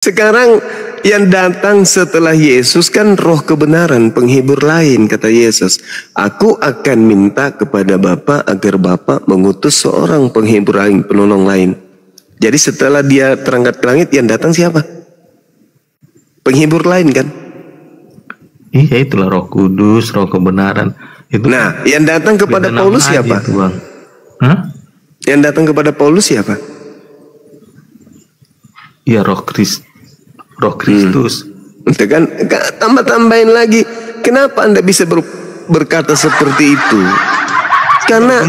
Sekarang yang datang setelah Yesus kan roh kebenaran, penghibur lain, kata Yesus. Aku akan minta kepada Bapa agar Bapa mengutus seorang penghibur lain, penolong lain. Jadi setelah dia terangkat ke langit, yang datang siapa? Penghibur lain kan? Iya, itulah Roh Kudus, roh kebenaran. Itu nah, yang datang kepada Paulus siapa? Itu, Bang. Hah? Yang datang kepada Paulus siapa? Iya, Roh Kristus. Itu kan tambah-tambahin lagi. Kenapa Anda bisa berkata seperti itu? Karena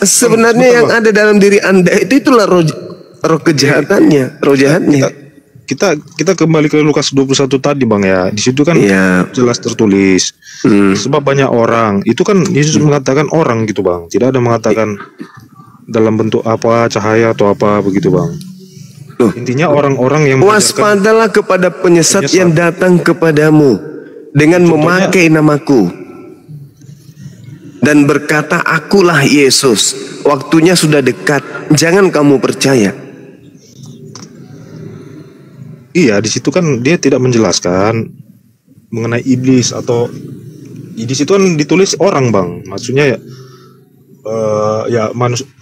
sebenarnya yang ada dalam diri Anda itulah roh kejahatannya, roh jahatnya. Kita kembali ke Lukas 21 tadi, Bang, ya. Di situ kan jelas tertulis. Sebab banyak orang. Itu kan Yesus mengatakan orang gitu, Bang. Tidak ada mengatakan dalam bentuk apa, cahaya atau apa begitu, Bang. Intinya orang-orang yang waspadalah kepada penyesat yang datang kepadamu dengan memakai namaku dan berkata, akulah Yesus, waktunya sudah dekat, jangan kamu percaya. Iya, di situ kan dia tidak menjelaskan mengenai iblis atau di situ kan ditulis orang, Bang. Maksudnya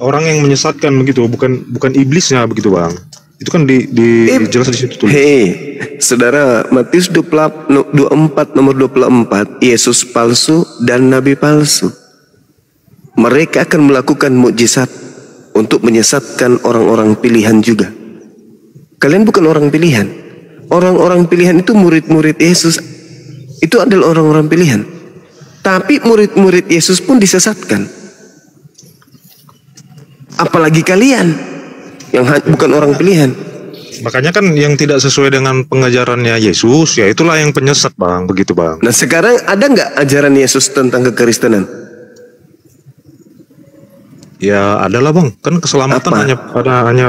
orang yang menyesatkan begitu, bukan iblisnya begitu, Bang. Itu kan dijelaskan di situ tulis. Hei, saudara, Matius 24 nomor 24, Yesus palsu dan nabi palsu. Mereka akan melakukan mukjizat untuk menyesatkan orang-orang pilihan juga. Kalian bukan orang pilihan. Orang-orang pilihan itu murid-murid Yesus. Itu adalah orang-orang pilihan. Tapi murid-murid Yesus pun disesatkan. Apalagi kalian yang bukan orang pilihan. Makanya kan yang tidak sesuai dengan pengajarannya Yesus, ya itulah yang penyesat, Bang, begitu, Bang. Nah, sekarang ada nggak ajaran Yesus tentang kekristenan? Ya adalah, Bang. Kan keselamatan hanya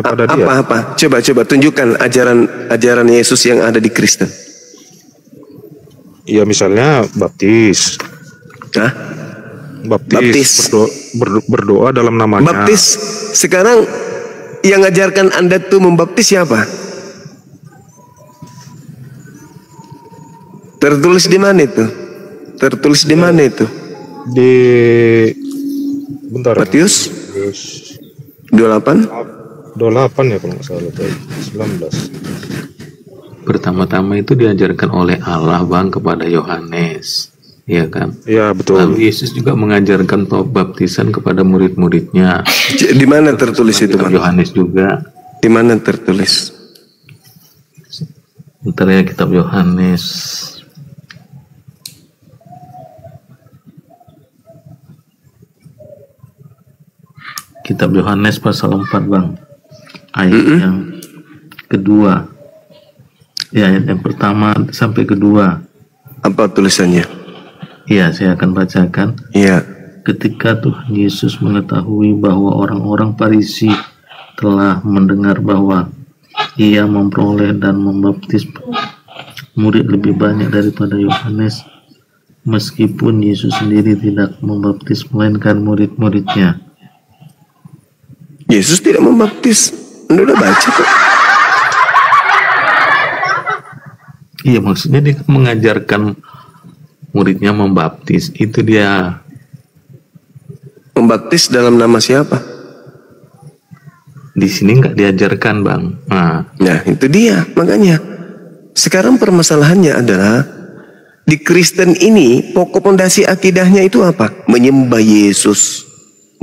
pada dia. Apa? Coba tunjukkan ajaran Yesus yang ada di Kristen. Ya misalnya baptis. Hah? Baptis. Berdoa dalam namanya. Baptis. Sekarang yang ngajarkan Anda tuh membaptis siapa? Tertulis di mana itu? Di bentar. Matius 28 ya kalau nggak salah, 19. Pertama-tama itu diajarkan oleh Allah, Bang, kepada Yohanes. Iya kan? Iya, betul. Lalu Yesus juga mengajarkan baptisan kepada murid-muridnya. Di mana tertulis itu, Bang? Yohanes juga. Di mana tertulis? Bentar ya, kitab Yohanes. Kitab Yohanes pasal 4, Bang. Ayat yang kedua. Ya, ayat yang pertama sampai kedua. Apa tulisannya? Iya, saya akan bacakan. Iya. Ketika Tuhan Yesus mengetahui bahwa orang-orang Farisi telah mendengar bahwa ia memperoleh dan membaptis murid lebih banyak daripada Yohanes, meskipun Yesus sendiri tidak membaptis melainkan murid-muridnya. Yesus tidak membaptis. Anda udah baca kok. Iya, maksudnya dia mengajarkan muridnya membaptis. Itu dia. Membaptis dalam nama siapa? Di sini nggak diajarkan, Bang. Nah, itu dia. Makanya sekarang permasalahannya adalah di Kristen ini pokok pondasi akidahnya itu apa? Menyembah Yesus,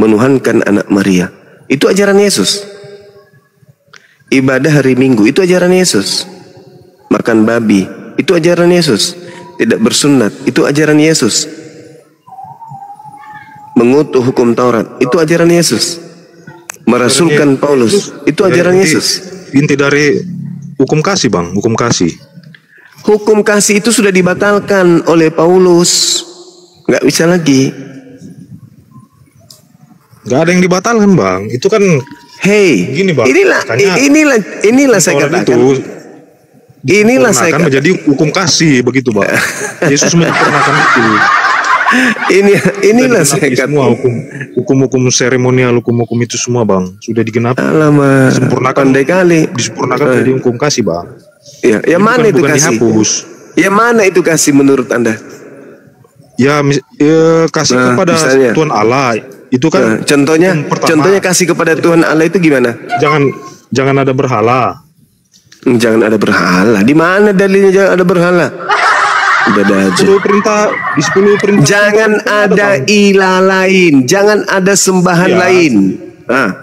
menuhankan anak Maria. Itu ajaran Yesus. Ibadah hari Minggu itu ajaran Yesus. Makan babi itu ajaran Yesus. Tidak bersunat itu ajaran Yesus. Mengutuk hukum Taurat itu ajaran Yesus. Merasulkan Paulus itu ajaran Yesus. Inti dari hukum kasih, Bang, hukum kasih. Hukum kasih itu sudah dibatalkan oleh Paulus. Nggak bisa lagi. Nggak ada yang dibatalkan, Bang. Itu kan gini, Bang. Inilah saya katakan. Inilah saya akan menjadi hukum kasih begitu, Bang. Yesus menyempurnakan itu. Inilah saya katakan. Semua hukum-hukum seremonial, hukum-hukum itu semua, Bang, sudah digenapi. Alamak, disempurnakan pandai kali. Disempurnakan menjadi hukum kasih, Bang. Ya, yang mana itu bukan kasih? Dihapus. Yang mana itu kasih menurut Anda? Ya, kasih kepada misalnya, Tuhan Allah itu kan. Contohnya kasih kepada Tuhan Allah itu gimana? Jangan ada berhala. Jangan ada berhala. Di mana dalilnya jangan ada berhala? Udah aja. 10 perintah. Jangan ada ilah lain. Jangan ada sembahan lain.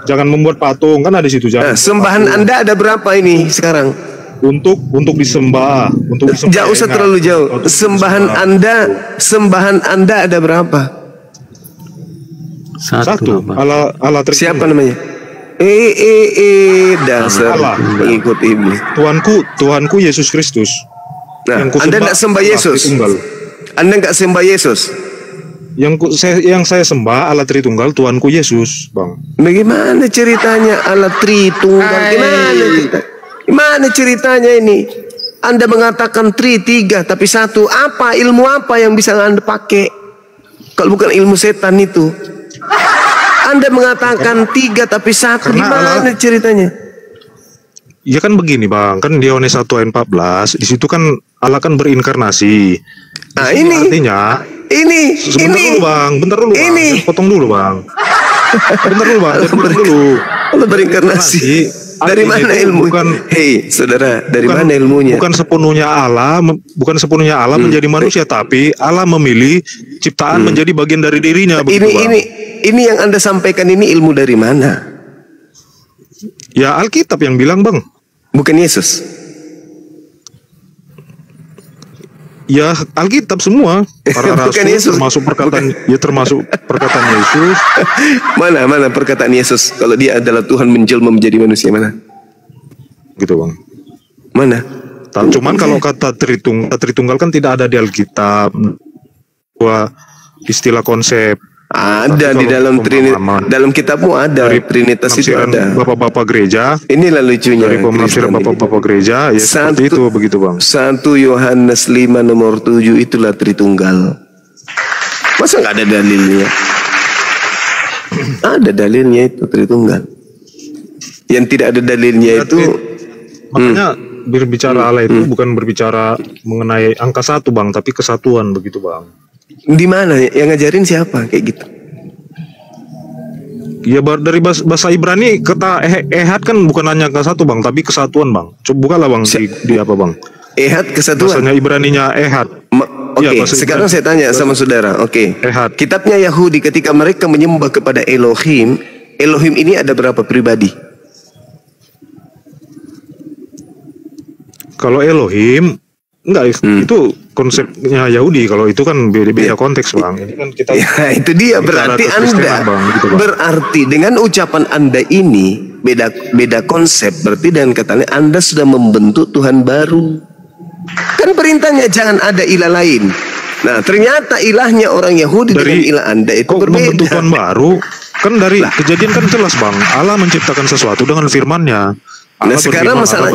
Jangan membuat patung, kan ada di situ. Sembahan patung. Anda ada berapa ini sekarang? Untuk disembah, Jauh usah terlalu jauh. Sembahan Anda ada berapa? Satu. Allah siapa namanya? Dasar pengikut iblis. Tuhanku Yesus Kristus. Nah, Anda tidak sembah Yesus. Anda nggak sembah Yesus. Yang saya sembah Allah Tritunggal, Tuhanku Yesus, Bang. Bagaimana ceritanya Allah Tritunggal? Gimana ceritanya ini? Anda mengatakan tiga tapi satu. Apa ilmu apa yang bisa Anda pakai? Kalau bukan ilmu setan itu. Anda mengatakan tiga tapi satu. Gimana ceritanya? Ya kan begini, Bang. Kan di Yohanes 1 ayat 14, di situ kan Allah kan berinkarnasi. Nah, ini artinya bentar dulu, Bang. Potong dulu, Bang. Bentar dulu, Bang. Allah berinkarnasi. Dari mana ilmu? Hei, saudara, dari mana ilmunya? Bukan sepenuhnya Allah menjadi manusia, tapi Allah memilih ciptaan menjadi bagian dari dirinya. Ini yang Anda sampaikan ini ilmu dari mana? Ya Alkitab yang bilang, Bang. Bukan Yesus. Ya Alkitab semua, para rasul termasuk perkataan Yesus. Mana perkataan Yesus kalau dia adalah Tuhan menjelma menjadi manusia, mana? Gitu, Bang. Mana? Cuman kalau kata Tritunggal kan tidak ada di Alkitab. Istilah konsep ada di dalam dalam kitabmu ada Trinitas itu ada. Bapak-bapak gereja. Inilah lucunya. Dari penafsiran bapak-bapak gereja ya seperti itu, begitu, Bang. 1 Yohanes 5 nomor 7 itulah Tritunggal. Masa nggak ada dalilnya? Ada dalilnya itu Tritunggal. Yang tidak ada dalilnya itu. Makanya berbicara Allah itu bukan berbicara mengenai angka 1, Bang, tapi kesatuan, begitu, Bang. Di mana yang ngajarin siapa kayak gitu? Ya dari bahasa Ibrani kata ehad kan bukan hanya ke satu, Bang, tapi kesatuan, Bang. Coba bukalah, Bang, di apa, Bang? Ehad kesatuan. Bahasanya Ibraninya ehad. Oke, sekarang saya tanya sama saudara. Oke. Ehad. Kitabnya Yahudi ketika mereka menyembah kepada Elohim, Elohim ini ada berapa pribadi? Kalau Elohim enggak, itu konsepnya Yahudi. Kalau itu kan beda konteks, Bang. Ini kan kita itu dia berarti Anda, Bang, gitu, Bang. Berarti dengan ucapan Anda ini beda konsep. Berarti dengan katanya Anda sudah membentuk Tuhan baru. Kan perintahnya jangan ada ilah lain. Nah, ternyata ilahnya orang Yahudi dengan ilah Anda itu berbeda. Membentuk Tuhan baru kan dari Kejadian kan jelas, Bang. Allah menciptakan sesuatu dengan firman-Nya. Nah, sekarang masalah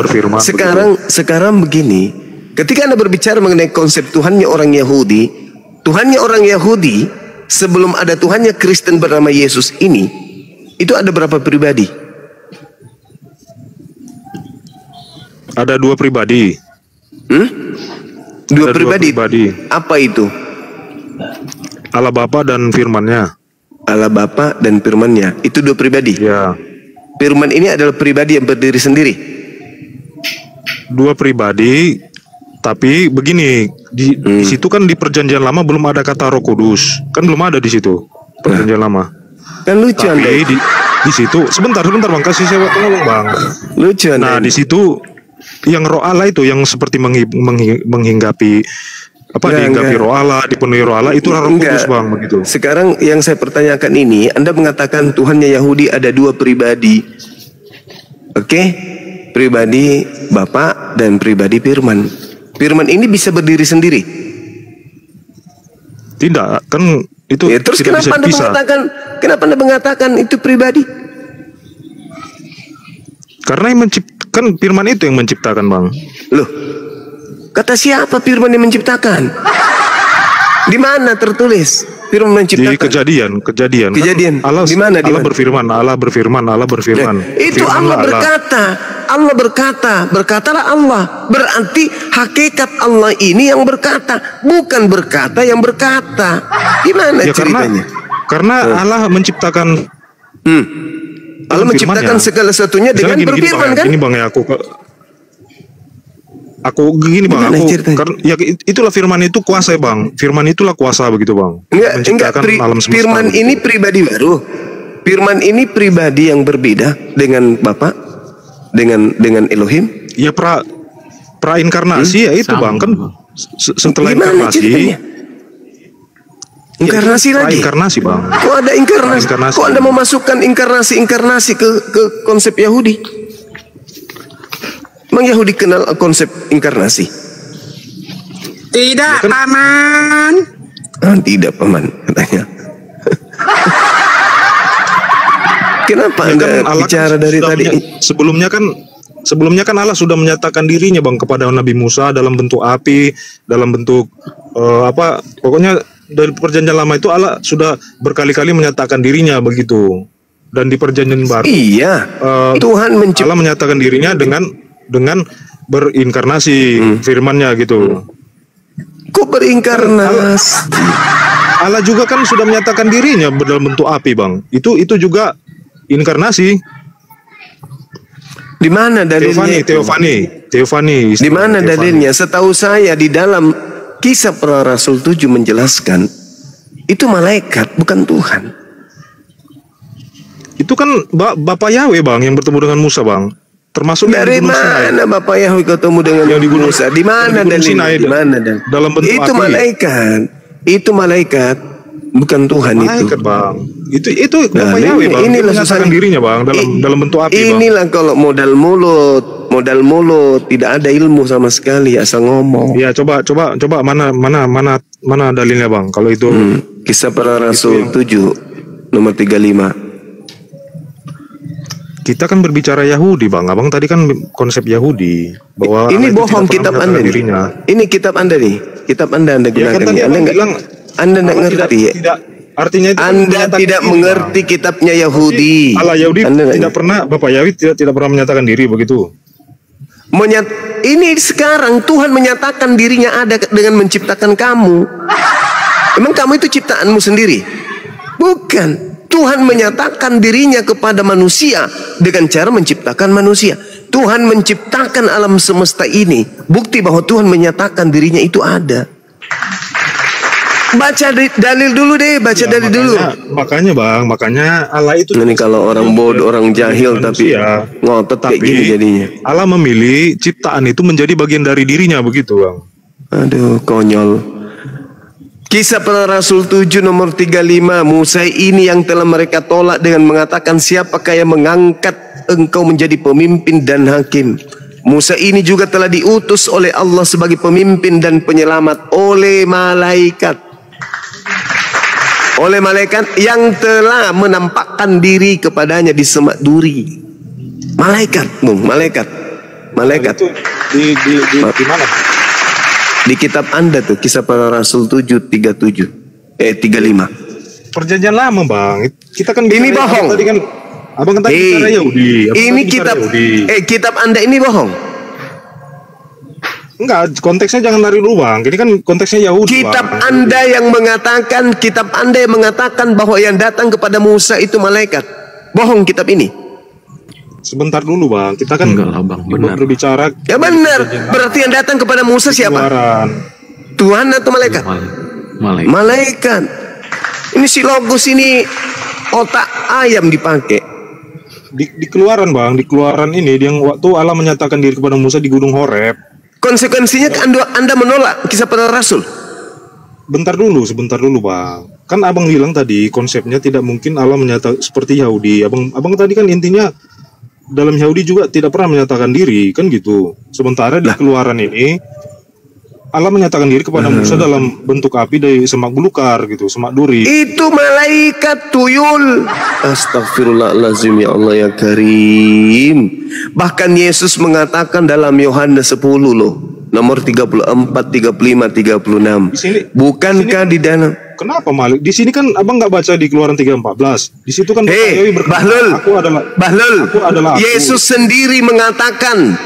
sekarang begini. Ketika Anda berbicara mengenai konsep Tuhannya orang Yahudi sebelum ada Tuhannya Kristen bernama Yesus ini, itu ada berapa pribadi? Ada 2 pribadi. Dua pribadi. Apa itu? Allah Bapa dan firman-Nya. Allah Bapa dan firman-Nya. Itu 2 pribadi. Ya. Firman ini adalah pribadi yang berdiri sendiri. 2 pribadi. Tapi begini, di situ kan di Perjanjian Lama belum ada kata Roh Kudus, kan belum ada di situ Perjanjian Lama. Kan lucu. Tapi di situ sebentar, Bang, kasih saya waktu ngomong, Bang. Lucu. Nah, di situ yang Roh Allah itu yang seperti menghinggapi dihinggapi Roh Allah, dipenuhi Roh Allah, itu Roh Kudus, Bang, begitu. Sekarang yang saya pertanyakan ini, Anda mengatakan Tuhannya Yahudi ada 2 pribadi. Oke? Pribadi Bapa dan pribadi Firman. Firman ini bisa berdiri sendiri? Tidak, kan itu ya, terus kenapa Anda mengatakan itu pribadi? Karena kan firman itu yang menciptakan, Bang. Loh, kata siapa firman yang menciptakan? Di mana tertulis firman menciptakan? Di kejadian. Allah di mana? Allah berfirman. Itu Allah berkata. Allah berkata, berkatalah Allah. Berarti hakikat Allah ini yang berkata, bukan berkata yang berkata. Gimana ceritanya? Karena Allah menciptakan Allah menciptakan segala sesuatunya dengan berfirman kan? Ini bang ya aku gini bang, karena ya itulah firman itu kuasa ya bang, firman itulah kuasa begitu bang. Enggak, alam semesta. Firman begitu. Ini pribadi baru. Firman ini pribadi yang berbeda dengan Bapa, dengan Elohim. Ya pra inkarnasi ya itu bang kan setelah inkarnasi. Inkarnasi ya, lagi. Inkarnasi bang. Kok ada inkarnasi? Kok Anda memasukkan inkarnasi ke konsep Yahudi? Memang Yahudi kenal konsep inkarnasi? Tidak, Paman. Tidak, Paman, katanya. Kenapa Anda bicara dari tadi? Sebelumnya kan Allah sudah menyatakan dirinya bang kepada Nabi Musa dalam bentuk api, dalam bentuk pokoknya dari perjanjian lama itu Allah sudah berkali-kali menyatakan dirinya begitu. Dan di perjanjian baru Tuhan Allah menyatakan dirinya dengan berinkarnasi firman-Nya gitu. Kok berinkarnasi? Allah juga kan sudah menyatakan dirinya dalam bentuk api bang. Itu juga inkarnasi. Di mana dalilnya? Teofani. Di mana dalilnya? Setahu saya di dalam Kisah Para Rasul 7 menjelaskan itu malaikat bukan Tuhan. Itu kan Bapak Yahweh bang yang bertemu dengan Musa bang. Termasuk dari mana Bapak Yahweh ketemu dengan Musa? Di mana dalilnya? Di mana dan? Dalam bentuk itu api. Itu malaikat bukan Tuhan malaikat, itu. Bang. Itu Bapak Yahweh bang. Inilah menyatakan dirinya bang dalam bentuk api. Inilah bang. Kalau modal mulut tidak ada ilmu sama sekali asal ngomong. Ya coba mana dalilnya bang kalau itu. Kisah Para Rasul 7 nomor 35. Kita kan berbicara Yahudi bang, abang tadi kan konsep Yahudi bahwa ini bohong kitab Anda nih. Ini kitab Anda nih, kitab Anda gunakan kan ini. Anda nggak ngerti. Artinya itu Anda tidak mengerti kitabnya Yahudi. Allah Yahudi tidak pernah, Bapak Yahudi tidak pernah menyatakan diri begitu. Ini sekarang Tuhan menyatakan dirinya ada dengan menciptakan kamu. Emang kamu itu ciptaanmu sendiri? Bukan. Tuhan menyatakan dirinya kepada manusia dengan cara menciptakan manusia. Tuhan menciptakan alam semesta ini. Bukti bahwa Tuhan menyatakan dirinya itu ada. Baca dalil dulu deh, dalil dulu. Makanya Allah itu. Ini kalau orang bodoh, orang jahil tapi ngotot kayak gini jadinya. Allah memilih ciptaan itu menjadi bagian dari dirinya begitu, bang. Aduh, konyol. Kisah Para Rasul 7 nomor 35. Musa ini yang telah mereka tolak dengan mengatakan, siapakah yang mengangkat engkau menjadi pemimpin dan hakim? Musa ini juga telah diutus oleh Allah sebagai pemimpin dan penyelamat oleh malaikat. Oleh malaikat yang telah menampakkan diri kepadanya di semak duri. Malaikat, malaikat. Itu di mana? Di kitab Anda tuh, Kisah Para Rasul 7:35. Perjanjian lama, bang. Kita kan ini bohong. Tadi kan abang tadi bicara Yahudi. Ini kitab kitab Anda ini bohong. Enggak, konteksnya jangan lari dulu, bang. Ini kan konteksnya Yahudi. Kitab Anda yang mengatakan bahwa yang datang kepada Musa itu malaikat. Bohong kitab ini. Sebentar dulu, bang. Kita kan berbicara. Ya benar. Berarti yang datang kepada Musa siapa? Tuhan atau malaikat? Malaikat. Ini si logos ini otak ayam dipakai. Di Keluaran, bang. Di Keluaran ini yang waktu Allah menyatakan diri kepada Musa di Gunung Horeb. Konsekuensinya Anda menolak Kisah Para Rasul. Sebentar dulu, bang. Kan abang bilang tadi konsepnya tidak mungkin Allah menyatakan seperti Yahudi. Abang tadi kan intinya dalam Yahudi juga tidak pernah menyatakan diri, kan gitu. Sementara di Keluaran ini Allah menyatakan diri kepada Musa dalam bentuk api dari semak belukar gitu, semak duri. Itu malaikat tuyul. Astagfirullahaladzim, ya Allah ya Karim. Bahkan Yesus mengatakan dalam Yohanes 10 loh. nomor 34, 35, 36. Bukankah di dalam? Kenapa Malik? Di sini kan abang nggak baca di Keluaran 3:14. Di situ kan Bahlul, aku adalah Yesus sendiri mengatakan,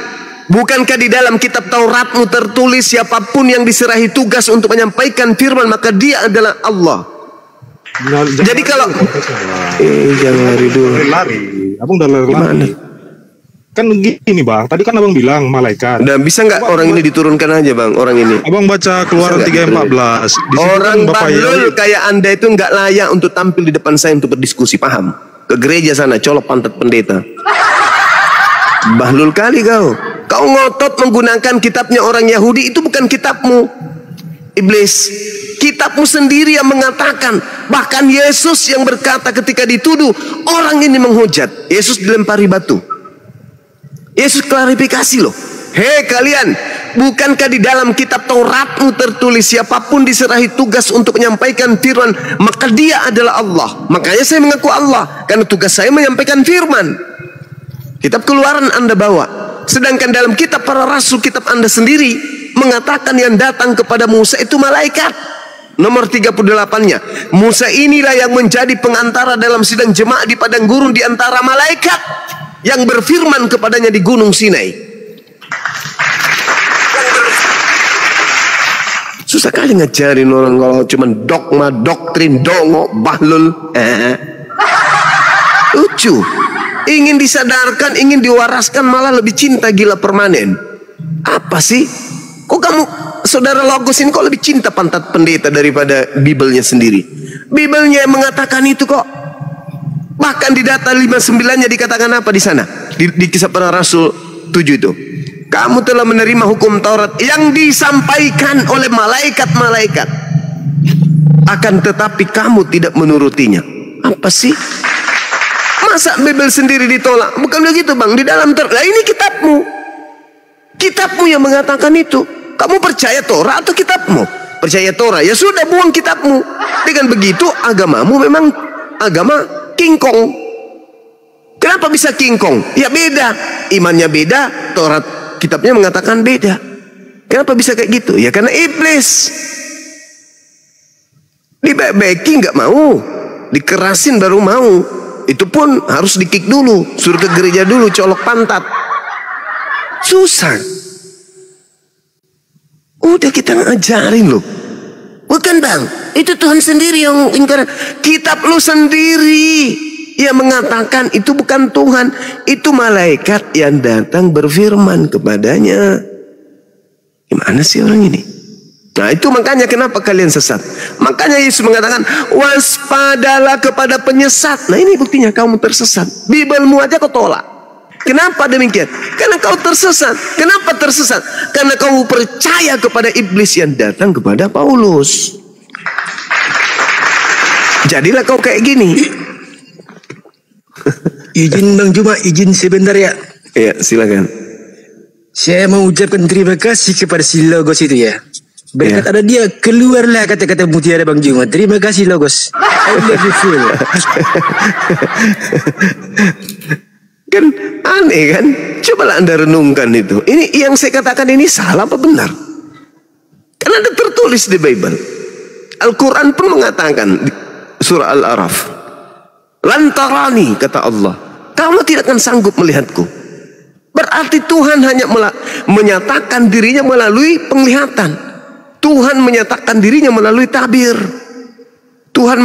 bukankah di dalam kitab Tauratmu tertulis siapapun yang diserahi tugas untuk menyampaikan firman maka dia adalah Allah. Jadi kalau jangan lari dulu. Lari. Abang udah lari. Kan gini bang, tadi kan abang bilang malaikat. Dan bisa nggak orang ini diturunkan aja bang, orang ini? Abang baca Keluaran 3:14. Orang bahlul kayak anda itu nggak layak untuk tampil di depan saya untuk berdiskusi, paham? Ke gereja sana, colok pantat pendeta. Bahlul kali kau. Kau ngotot menggunakan kitabnya orang Yahudi, itu bukan kitabmu. Iblis, kitabmu sendiri yang mengatakan. Bahkan Yesus yang berkata ketika dituduh, orang ini menghujat. Yesus dilempari batu. Yesus klarifikasi loh. Hei kalian, bukankah di dalam kitab Tauratmu tertulis siapapun diserahi tugas untuk menyampaikan firman maka dia adalah Allah. Makanya saya mengaku Allah, karena tugas saya menyampaikan firman. Kitab Keluaran anda bawa, sedangkan dalam kitab para rasul, kitab anda sendiri mengatakan yang datang kepada Musa itu malaikat. Nomor 38-nya, Musa inilah yang menjadi pengantara dalam sidang jemaah di padang gurun di antara malaikat yang berfirman kepadanya di gunung Sinai. Susah kali ngajarin orang kalau cuma dogma, doktrin, dongo, bahlul. Lucu. Ingin disadarkan, ingin diwaraskan, malah lebih cinta gila permanen. Apa sih? Kok kamu, saudara Logos ini kok lebih cinta pantat pendeta daripada Bibelnya sendiri? Bibelnya yang mengatakan itu kok. Bahkan di data 59-nya dikatakan apa di sana? Di Kisah Para Rasul 7 itu. Kamu telah menerima hukum Taurat yang disampaikan oleh malaikat-malaikat. Akan tetapi kamu tidak menurutinya. Apa sih? Masa Bible sendiri ditolak? Bukan begitu bang. Di dalam Taurat. Nah ini kitabmu. Kitabmu yang mengatakan itu. Kamu percaya Torah atau kitabmu? Percaya Torah. Ya sudah, buang kitabmu. Dengan begitu agamamu memang agama kingkong. Kenapa bisa kingkong? Ya beda, imannya beda, Taurat kitabnya mengatakan beda. Kenapa bisa kayak gitu? Ya karena iblis. Dibaik-baikin nggak mau, dikerasin baru mau. Itu pun harus di-kick dulu, suruh ke gereja dulu, colok pantat. Susah. Udah kita ngajarin loh. Bukan bang, itu Tuhan sendiri yang ingkar. Kitab lu sendiri yang mengatakan itu bukan Tuhan, itu malaikat yang datang berfirman kepadanya. Gimana sih orang ini? Nah itu makanya kenapa kalian sesat. Makanya Yesus mengatakan waspadalah kepada penyesat. Nah ini buktinya kamu tersesat. Bibelmu aja kau tolak. Kenapa demikian? Karena kau tersesat. Kenapa tersesat? Karena kamu percaya kepada iblis yang datang kepada Paulus. Jadilah kau kayak gini. Izin Bang Juma, izin sebentar ya. Iya, silakan. Saya mau ucapkan terima kasih kepada si Logos itu ya. Berkat ada dia, keluarlah kata-kata mutiara Bang Juma. Terima kasih Logos. I love you full. Kan aneh kan? Cobalah anda renungkan itu. Ini yang saya katakan ini salah apa benar? Karena ada tertulis di Bible. Al-Quran pun mengatakan surah Al-Araf, lantarani kata Allah, kamu tidak akan sanggup melihatku. Berarti Tuhan hanya menyatakan dirinya melalui penglihatan. Tuhan menyatakan dirinya melalui tabir. Tuhan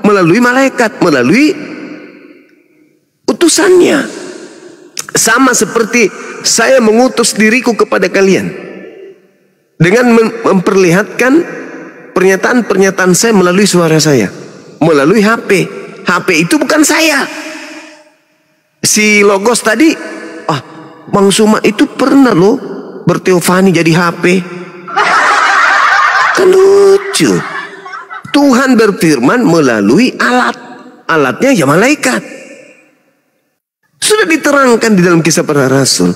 melalui malaikat, melalui utusannya. Sama seperti saya mengutus diriku kepada kalian dengan memperlihatkan pernyataan-pernyataan saya melalui suara saya, melalui HP. HP itu bukan saya. Si Logos tadi, Bang Suma itu pernah loh berteofani jadi HP. Kan lucu. Tuhan berfirman melalui alat. Alatnya ya malaikat. Sudah diterangkan di dalam Kisah Para Rasul.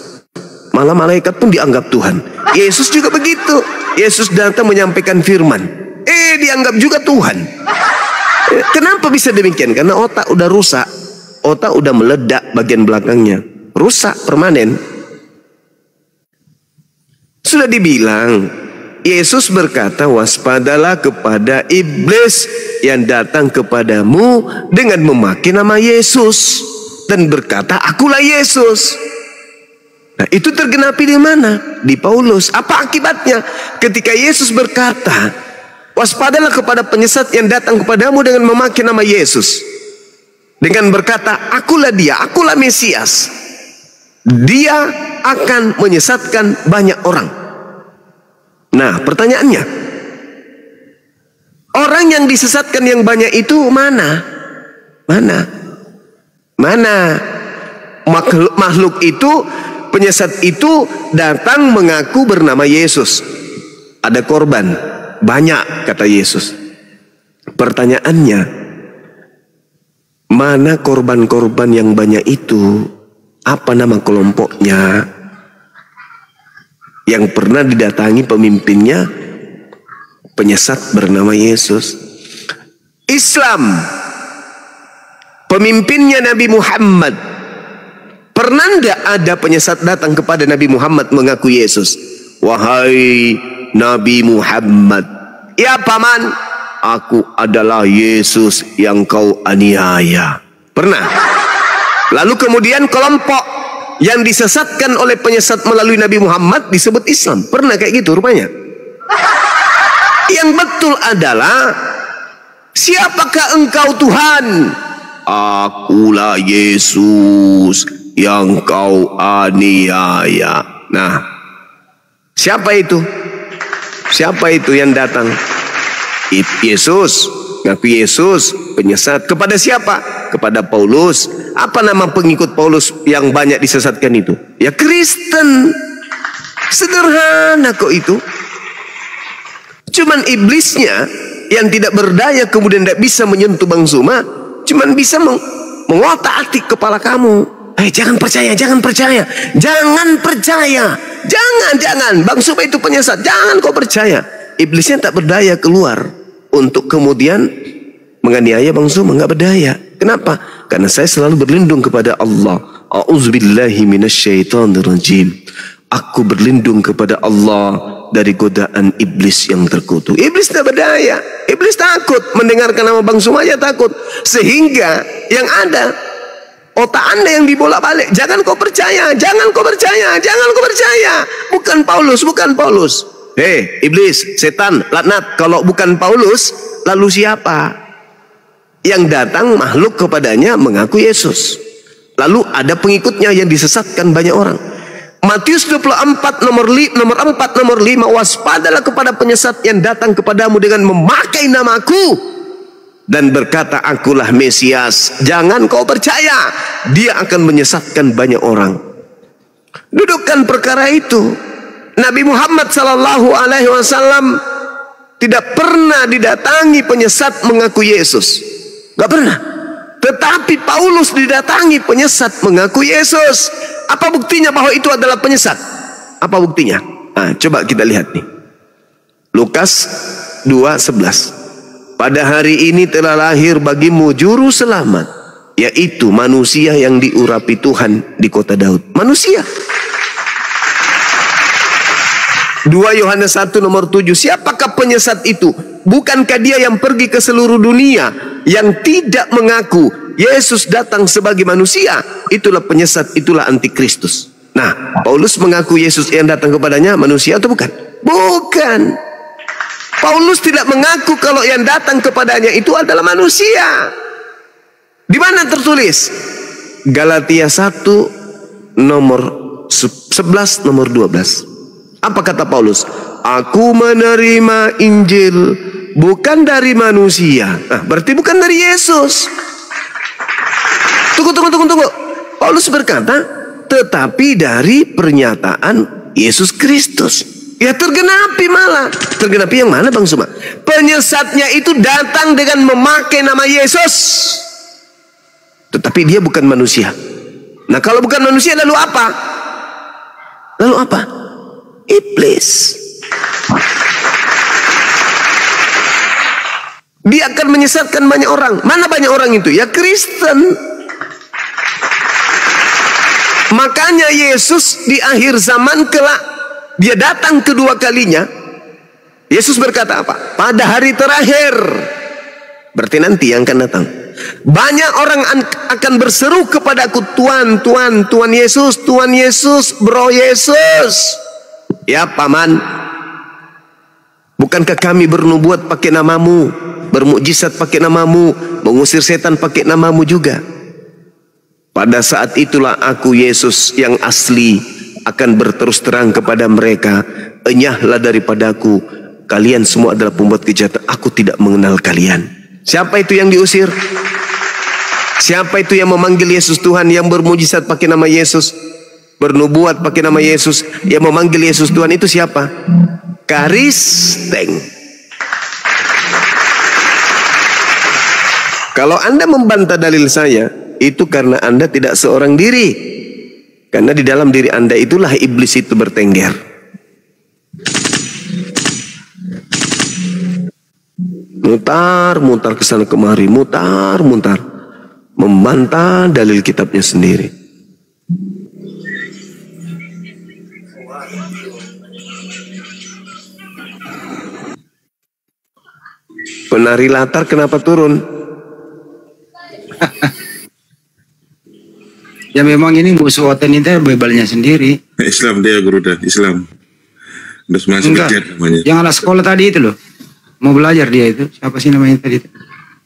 Malah malaikat pun dianggap Tuhan. Yesus juga begitu. Yesus datang menyampaikan firman. Dianggap juga Tuhan. Kenapa bisa demikian? Karena otak udah rusak. Otak udah meledak bagian belakangnya. Rusak permanen. Sudah dibilang, Yesus berkata, waspadalah kepada iblis yang datang kepadamu dengan memakai nama Yesus dan berkata, akulah Yesus. Nah, itu tergenapi di mana? Di Paulus. Apa akibatnya? Ketika Yesus berkata, waspadalah kepada penyesat yang datang kepadamu dengan memakai nama Yesus, dengan berkata, akulah dia, akulah Mesias, dia akan menyesatkan banyak orang. Nah, pertanyaannya, orang yang disesatkan yang banyak itu mana? Makhluk itu, penyesat itu datang mengaku bernama Yesus. Ada korban banyak, kata Yesus. Pertanyaannya, mana korban-korban yang banyak itu? Apa nama kelompoknya? Yang pernah didatangi pemimpinnya penyesat bernama Yesus. Islam, pemimpinnya Nabi Muhammad. Pernah tidak ada penyesat datang kepada Nabi Muhammad mengaku Yesus? Wahai Nabi Muhammad, ya paman, aku adalah Yesus yang kau aniaya. Pernah? Lalu kemudian kelompok yang disesatkan oleh penyesat melalui Nabi Muhammad disebut Islam. Pernah kayak gitu rupanya? Yang betul adalah, siapakah engkau Tuhan? Akulah Yesus yang kau aniaya. Nah, siapa itu? Siapa itu yang datang? Yesus, ngaku Yesus, penyesat. Kepada siapa? Kepada Paulus. Apa nama pengikut Paulus yang banyak disesatkan itu? Ya Kristen. Sederhana kok itu. Cuman iblisnya yang tidak berdaya kemudian tidak bisa menyentuh Bang Zuma, cuman bisa mengotak-atik kepala kamu. Jangan percaya, jangan percaya, jangan percaya, jangan. Bang Zuma itu penyesat, jangan kau percaya. Iblisnya tak berdaya keluar untuk kemudian menganiaya Bang Zuma, nggak berdaya. Kenapa? Karena saya selalu berlindung kepada Allah. A'udzubillahi minasyaitonirrajim. Aku berlindung kepada Allah dari godaan iblis yang terkutuk. Iblis tidak berdaya. Iblis takut mendengarkan nama Bang Zuma aja takut. Sehingga yang ada, otak anda yang dibolak-balik. Jangan kau percaya, jangan kau percaya, jangan kau percaya. Bukan Paulus, bukan Paulus. Hei iblis, setan, laknat. Kalau bukan Paulus, lalu siapa? Yang datang makhluk kepadanya mengaku Yesus. Lalu ada pengikutnya yang disesatkan banyak orang. Matius 24 nomor 4 nomor 5, waspadalah kepada penyesat yang datang kepadamu dengan memakai namaku dan berkata akulah Mesias. Jangan kau percaya, dia akan menyesatkan banyak orang. Dudukkan perkara itu. Nabi Muhammad SAW tidak pernah didatangi penyesat mengaku Yesus. Gak pernah. Tetapi Paulus didatangi penyesat mengaku Yesus. Apa buktinya bahwa itu adalah penyesat? Apa buktinya? Nah, coba kita lihat nih. Lukas 2:11. Pada hari ini telah lahir bagimu juru selamat, yaitu manusia yang diurapi Tuhan di kota Daud. Manusia. 2 Yohanes 1 nomor 7. Siapakah penyesat itu? Bukankah dia yang pergi ke seluruh dunia yang tidak mengaku Yesus datang sebagai manusia? Itulah penyesat, itulah antikristus. Nah, Paulus mengaku Yesus yang datang kepadanya manusia atau bukan? Bukan. Paulus tidak mengaku kalau yang datang kepadanya itu adalah manusia. Di mana tertulis? Galatia 1 nomor 11 nomor 12. Apa kata Paulus? Aku menerima Injil bukan dari manusia. Nah, berarti bukan dari Yesus. Tunggu. Paulus berkata, tetapi dari pernyataan Yesus Kristus. Ya tergenapi malah. Tergenapi yang mana Bang Suma? Penyesatnya itu datang dengan memakai nama Yesus. Tetapi dia bukan manusia. Nah kalau bukan manusia lalu apa? Lalu apa? Iblis. Dia akan menyesatkan banyak orang. Mana banyak orang itu? Ya Kristen. Makanya Yesus di akhir zaman kelak dia datang kedua kalinya, Yesus berkata apa? Pada hari terakhir, berarti nanti yang akan datang, banyak orang akan berseru kepadaku, Tuhan, Tuhan, Tuhan Yesus, Tuhan Yesus, Bro Yesus. Ya paman, bukankah kami bernubuat pakai namamu, bermukjizat pakai namamu, mengusir setan pakai namamu juga? Pada saat itulah aku, Yesus yang asli, akan berterus terang kepada mereka, enyahlah daripadaku, kalian semua adalah pembuat kejahatan, aku tidak mengenal kalian. Siapa itu yang diusir? Siapa itu yang memanggil Yesus Tuhan, yang bermujizat pakai nama Yesus, bernubuat pakai nama Yesus, yang memanggil Yesus Tuhan, itu siapa? Karisteng. Kalau Anda membantah dalil saya, itu karena Anda tidak seorang diri. Karena di dalam diri Anda itulah iblis itu bertengger. Mutar-mutar ke sana kemari, mutar-mutar, membantah dalil kitabnya sendiri. Penari latar kenapa turun? Ya memang ini musuh Oten itu bebalnya sendiri. Islam dia guru dah, Islam. Udah masuk belajar namanya. Yang anak sekolah tadi itu loh. Mau belajar dia itu. Siapa sih namanya tadi?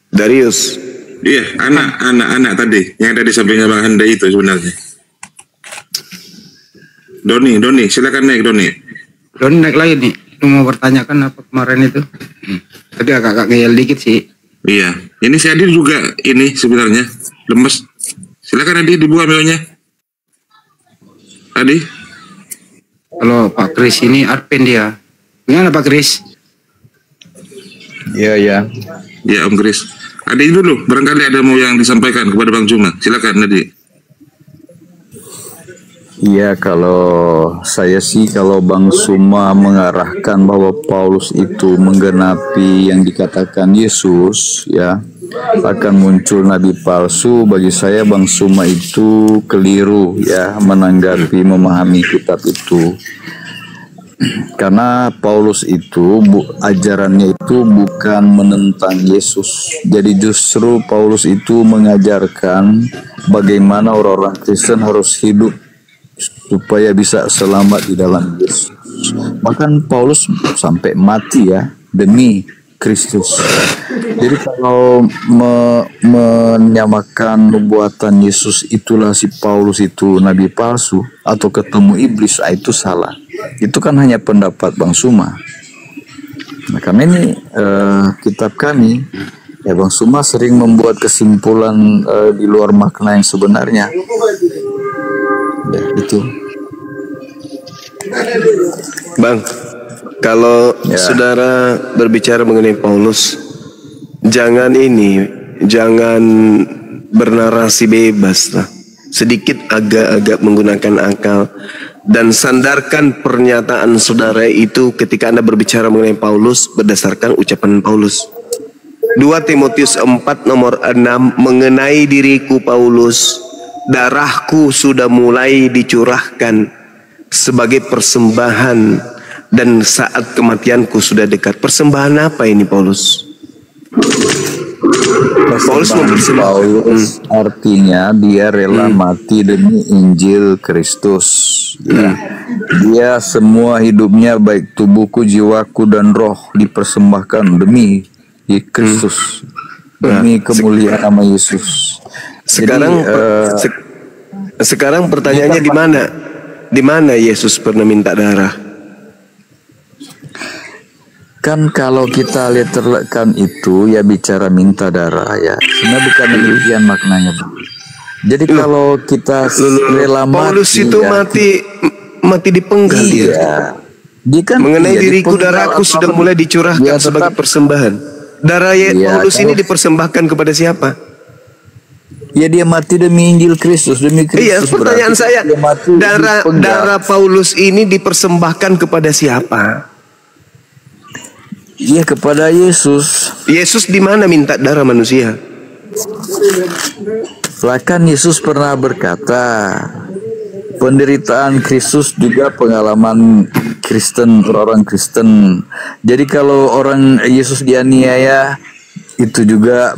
Darius. Iya, anak tadi. Yang ada di sampingnya Bang Handa itu sebenarnya. Doni, silakan naik Doni. Doni naik lagi nih. Lu mau bertanyakan apa kemarin itu? Tapi agak ngeyel dikit sih. Iya, ini si Adi juga ini sebenarnya lemes. Silakan Adi dibuka meonya. Adi. Kalau Pak Kris ini admin dia. Gimana Pak Kris? Iya. Ya Om Kris. Adi dulu, barangkali ada mau yang disampaikan kepada Bang Juma. Silakan Adi. Iya, kalau saya sih, kalau Bang Suma mengarahkan bahwa Paulus itu menggenapi yang dikatakan Yesus, ya, akan muncul nabi palsu. Bagi saya Bang Suma itu keliru, ya, menanggapi, memahami kitab itu. Karena Paulus itu ajarannya itu bukan menentang Yesus. Jadi justru Paulus itu mengajarkan bagaimana orang-orang Kristen harus hidup supaya bisa selamat di dalam Yesus. Bahkan Paulus sampai mati, ya, demi Kristus. Jadi kalau menyamakan nubuatan Yesus itulah si Paulus itu nabi palsu atau ketemu iblis, itu salah. Itu kan hanya pendapat Bang Suma. Nah, kami ini kitab kami, ya, Bang Suma sering membuat kesimpulan di luar makna yang sebenarnya. Ya, itu. Bang, kalau saudara berbicara mengenai Paulus, jangan bernarasi bebas lah. Sedikit agak-agak menggunakan akal dan sandarkan pernyataan saudara itu ketika Anda berbicara mengenai Paulus berdasarkan ucapan Paulus. 2 Timotius 4 nomor 6, mengenai diriku Paulus, darahku sudah mulai dicurahkan sebagai persembahan dan saat kematianku sudah dekat. Persembahan apa ini Paulus? Paulus artinya dia rela mati demi Injil Kristus. Ya. Dia semua hidupnya baik tubuhku, jiwaku dan roh dipersembahkan demi Kristus, demi kemuliaan nama Yesus. Sekarang sekarang pertanyaannya di mana Yesus pernah minta darah? Kan kalau kita lihat terlekan itu ya bicara minta darah, ya sebenarnya bukan demikian maknanya, Bang. Jadi kalau kita rela mati, Paulus itu ya, mati dipenggal. Iya. Dia kan mengenai diriku, darahku sudah mulai dicurahkan sebagai persembahan. Darah Paulus ini dipersembahkan kepada siapa? Ya dia mati demi Injil Kristus, demi Kristus. Iya, pertanyaan saya, darah Paulus ini dipersembahkan kepada siapa? Iya, kepada Yesus. Yesus di mana minta darah manusia? Bahkan Yesus pernah berkata, penderitaan Kristus juga pengalaman Kristen, orang Kristen. Jadi kalau orang Yesus dianiaya, itu juga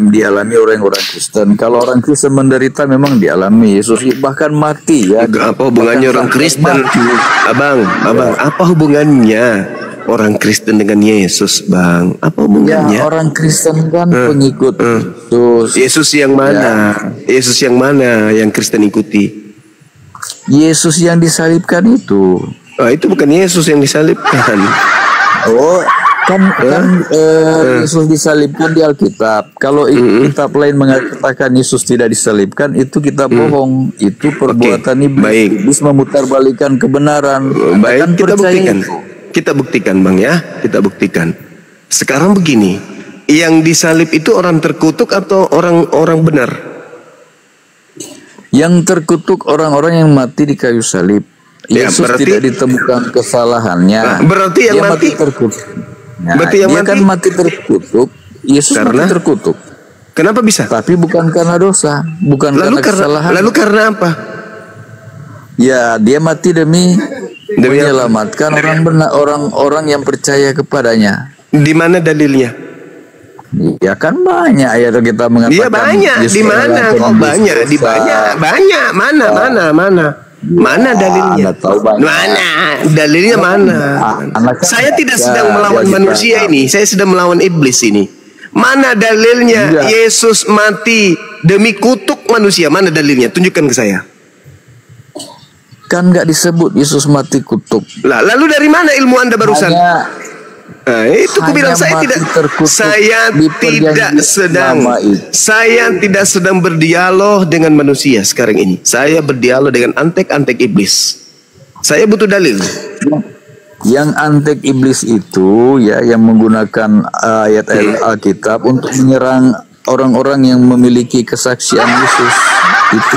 dialami orang-orang Kristen. Kalau orang Kristen menderita memang dialami. Yesus bahkan mati ya. Apa hubungannya orang Kristen? Abang, apa hubungannya orang Kristen dengan Yesus, Bang? Apa hubungannya? Ya, orang Kristen kan pengikut Yesus. Yesus yang mana? Ya. Yesus yang mana yang Kristen ikuti? Yesus yang disalibkan itu. Oh, itu bukan Yesus yang disalibkan. Oh, kan Yesus disalibkan di Alkitab. Kalau kitab lain mengatakan Yesus tidak disalibkan, itu kitab bohong. Itu perbuatan iblis. Baik. Iblis memutarbalikkan kebenaran. Baik, kita buktikan. Kita buktikan, Bang, ya. Kita buktikan. Sekarang begini, yang disalib itu orang terkutuk atau orang benar? Yang terkutuk orang-orang yang mati di kayu salib. Yesus tidak ditemukan kesalahannya. Berarti yang dia mati terkutuk. Nah, berarti yang dia mati? Kan mati terkutuk. Yesus mati terkutuk. Kenapa bisa? Tapi bukan karena dosa, bukan karena kesalahan. Lalu karena apa? Ya, dia mati demi menyelamatkan orang-orang yang percaya kepadanya. Di mana dalilnya? Ya kan banyak ayat kita mengatakan. Iya banyak. Di mana? Kok banyak? Di banyak. Mana dalilnya? Mana dalilnya mana? Saya tidak sedang melawan manusia ini. Saya sedang melawan iblis ini. Mana dalilnya Yesus mati demi kutuk manusia? Mana dalilnya? Tunjukkan ke saya. Kan nggak disebut Yesus mati kutuk. Lalu dari mana ilmu Anda barusan? Itu ku bilang saya tidak sedang berdialog dengan manusia sekarang ini. Saya berdialog dengan antek-antek iblis. Saya butuh dalil. Yang antek iblis itu ya yang menggunakan ayat-ayat Alkitab untuk menyerang orang-orang yang memiliki kesaksian Yesus. Itu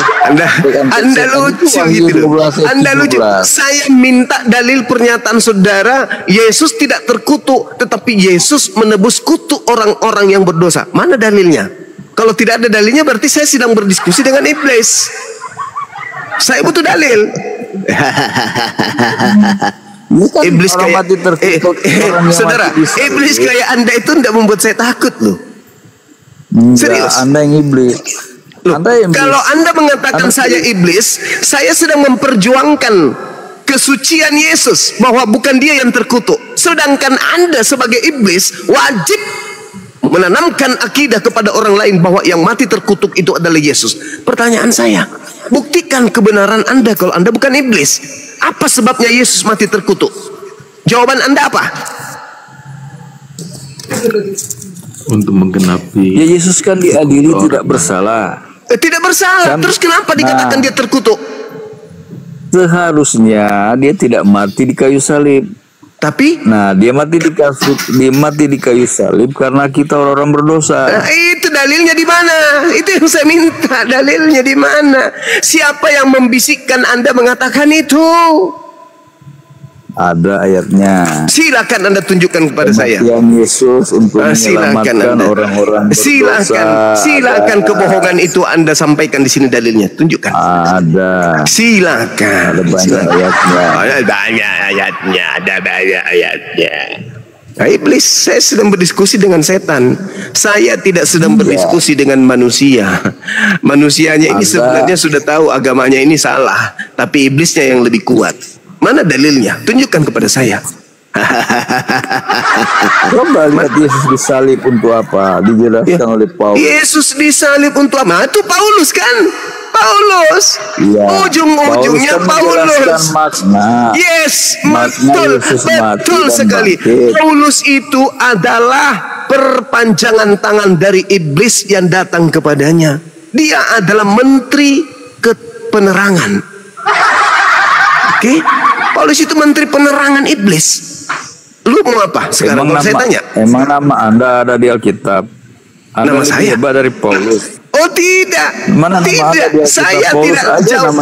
Anda lucu gitu. Anda lucu. Saya minta dalil pernyataan saudara Yesus tidak terkutuk, tetapi Yesus menebus kutuk orang-orang yang berdosa. Mana dalilnya? Kalau tidak ada dalilnya berarti saya sedang berdiskusi dengan iblis. Saya butuh dalil. Iblis kayak saudara, iblis kayak Anda itu tidak membuat saya takut loh. Serius. Anda yang iblis. Loh, kalau Anda mengatakan saya iblis, saya sedang memperjuangkan kesucian Yesus, bahwa bukan dia yang terkutuk. Sedangkan Anda sebagai iblis wajib menanamkan akidah kepada orang lain bahwa yang mati terkutuk itu adalah Yesus. Pertanyaan saya, buktikan kebenaran Anda kalau Anda bukan iblis. Apa sebabnya Yesus mati terkutuk? Jawaban Anda apa? Untuk menggenapi. Ya, Yesus kan diadili tidak bersalah. Tidak bersalah. Terus kenapa dikatakan dia terkutuk? Seharusnya dia tidak mati di kayu salib. Tapi dia mati di kayu salib karena kita orang-orang berdosa. Itu dalilnya di mana? Itu yang saya minta, dalilnya di mana? Siapa yang membisikkan Anda mengatakan itu? Ada ayatnya. Silakan Anda tunjukkan kepada saya. Yang Yesus untuk menyelamatkan orang-orang berdosa. Silakan kebohongan itu Anda sampaikan di sini dalilnya. Tunjukkan. Ada. Silakan. Ada banyak ayatnya. Ada banyak ayatnya. Nah, iblis, saya sedang berdiskusi dengan setan. Saya tidak sedang berdiskusi dengan manusia. Manusianya ini sebenarnya sudah tahu agamanya ini salah, tapi iblisnya yang lebih kuat. Mana dalilnya? Tunjukkan kepada saya. Coba lihat Yesus disalib untuk apa? Dijelaskan oleh Paulus. Yesus disalib untuk apa? Itu Paulus kan? Paulus. Ujung-ujungnya Paulus. Makna. Yes, betul sekali. Paulus itu adalah perpanjangan tangan dari iblis yang datang kepadanya. Dia adalah menteri penerangan. Oke? Paulus itu menteri penerangan iblis. Lu mau apa sekarang? Saya tanya. Emang nama Anda ada di Alkitab? Nama saya dari Paulus. Oh tidak. Tidak. Saya tidak jauh.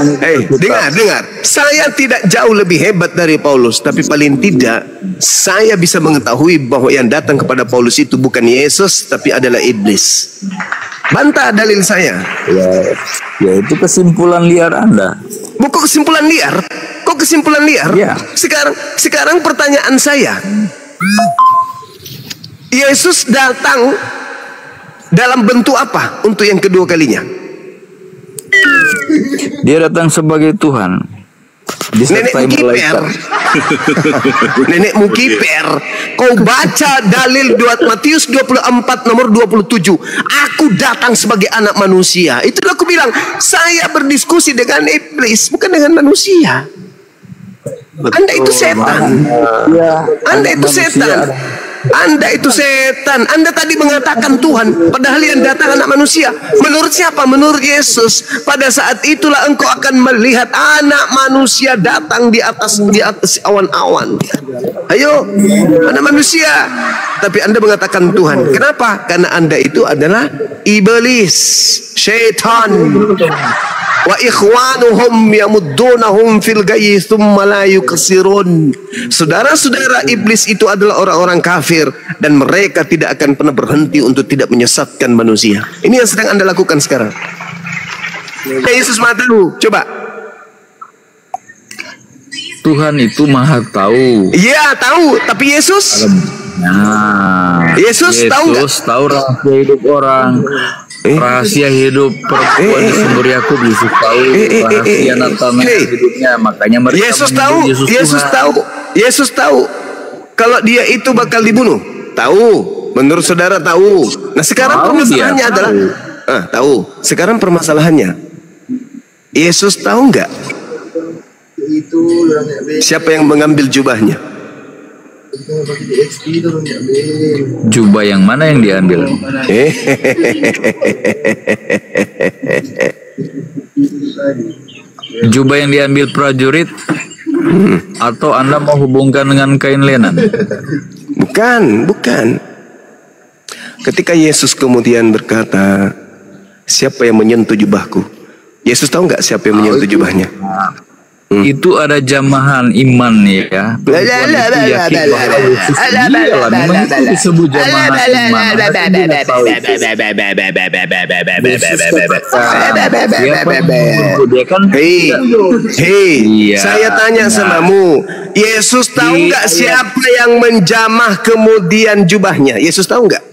Dengar. Saya tidak jauh lebih hebat dari Paulus, tapi paling tidak saya bisa mengetahui bahwa yang datang kepada Paulus itu bukan Yesus, tapi adalah iblis. Bantah dalil saya. Ya itu kesimpulan liar Anda. Bukan kesimpulan liar. Kok Kok kesimpulan liar? Ya. Sekarang pertanyaan saya. Yesus datang dalam bentuk apa untuk yang kedua kalinya? Dia datang sebagai Tuhan. Nenekmu kiper. Nenekmu kiper. Kau baca dalil Matius 24 nomor 27. Aku datang sebagai anak manusia. Itulah aku bilang, saya berdiskusi dengan iblis, bukan dengan manusia. Anda itu setan. Anda itu setan. Anda itu setan. Anda tadi mengatakan Tuhan, padahal yang datang anak manusia. Menurut siapa? Menurut Yesus. Pada saat itulah engkau akan melihat anak manusia datang di atas awan-awan. Ayo, anak manusia. Tapi Anda mengatakan Tuhan. Kenapa? Karena Anda itu adalah iblis, syaitan. Wa ikhwanuhum yamuddunahum fil gayyi thumma la yuqsirun. Saudara-saudara iblis itu adalah orang-orang kafir, dan mereka tidak akan pernah berhenti untuk tidak menyesatkan manusia. Ini yang sedang Anda lakukan sekarang. Yesus Maha Tahu. Coba. Tuhan itu Maha Tahu. Iya, tahu, tapi Yesus? Nah, Yesus tahu nggak? Tahu rahasia hidup orang. Rahasia hidup perempuan di sumber Yakub, Yesus tahu. Rahasia Natanael hidupnya, makanya mereka Yesus tahu. Yesus tahu kalau dia itu bakal dibunuh. Tahu. Menurut saudara tahu. Nah, sekarang permasalahannya adalah tahu. Sekarang permasalahannya, Yesus tahu nggak siapa yang mengambil jubahnya? Jubah yang mana yang diambil? Jubah yang diambil prajurit, atau Anda mau hubungkan dengan kain lenan? Bukan. Ketika Yesus kemudian berkata, siapa yang menyentuh jubahku? Yesus tahu nggak siapa yang menyentuh jubahnya? Itu ada jamahan iman ya. Disebut jamahan iman. Saya tanya samamu, Yesus tahu nggak siapa yang menjamah kemudian jubahnya? Yesus tahu nggak?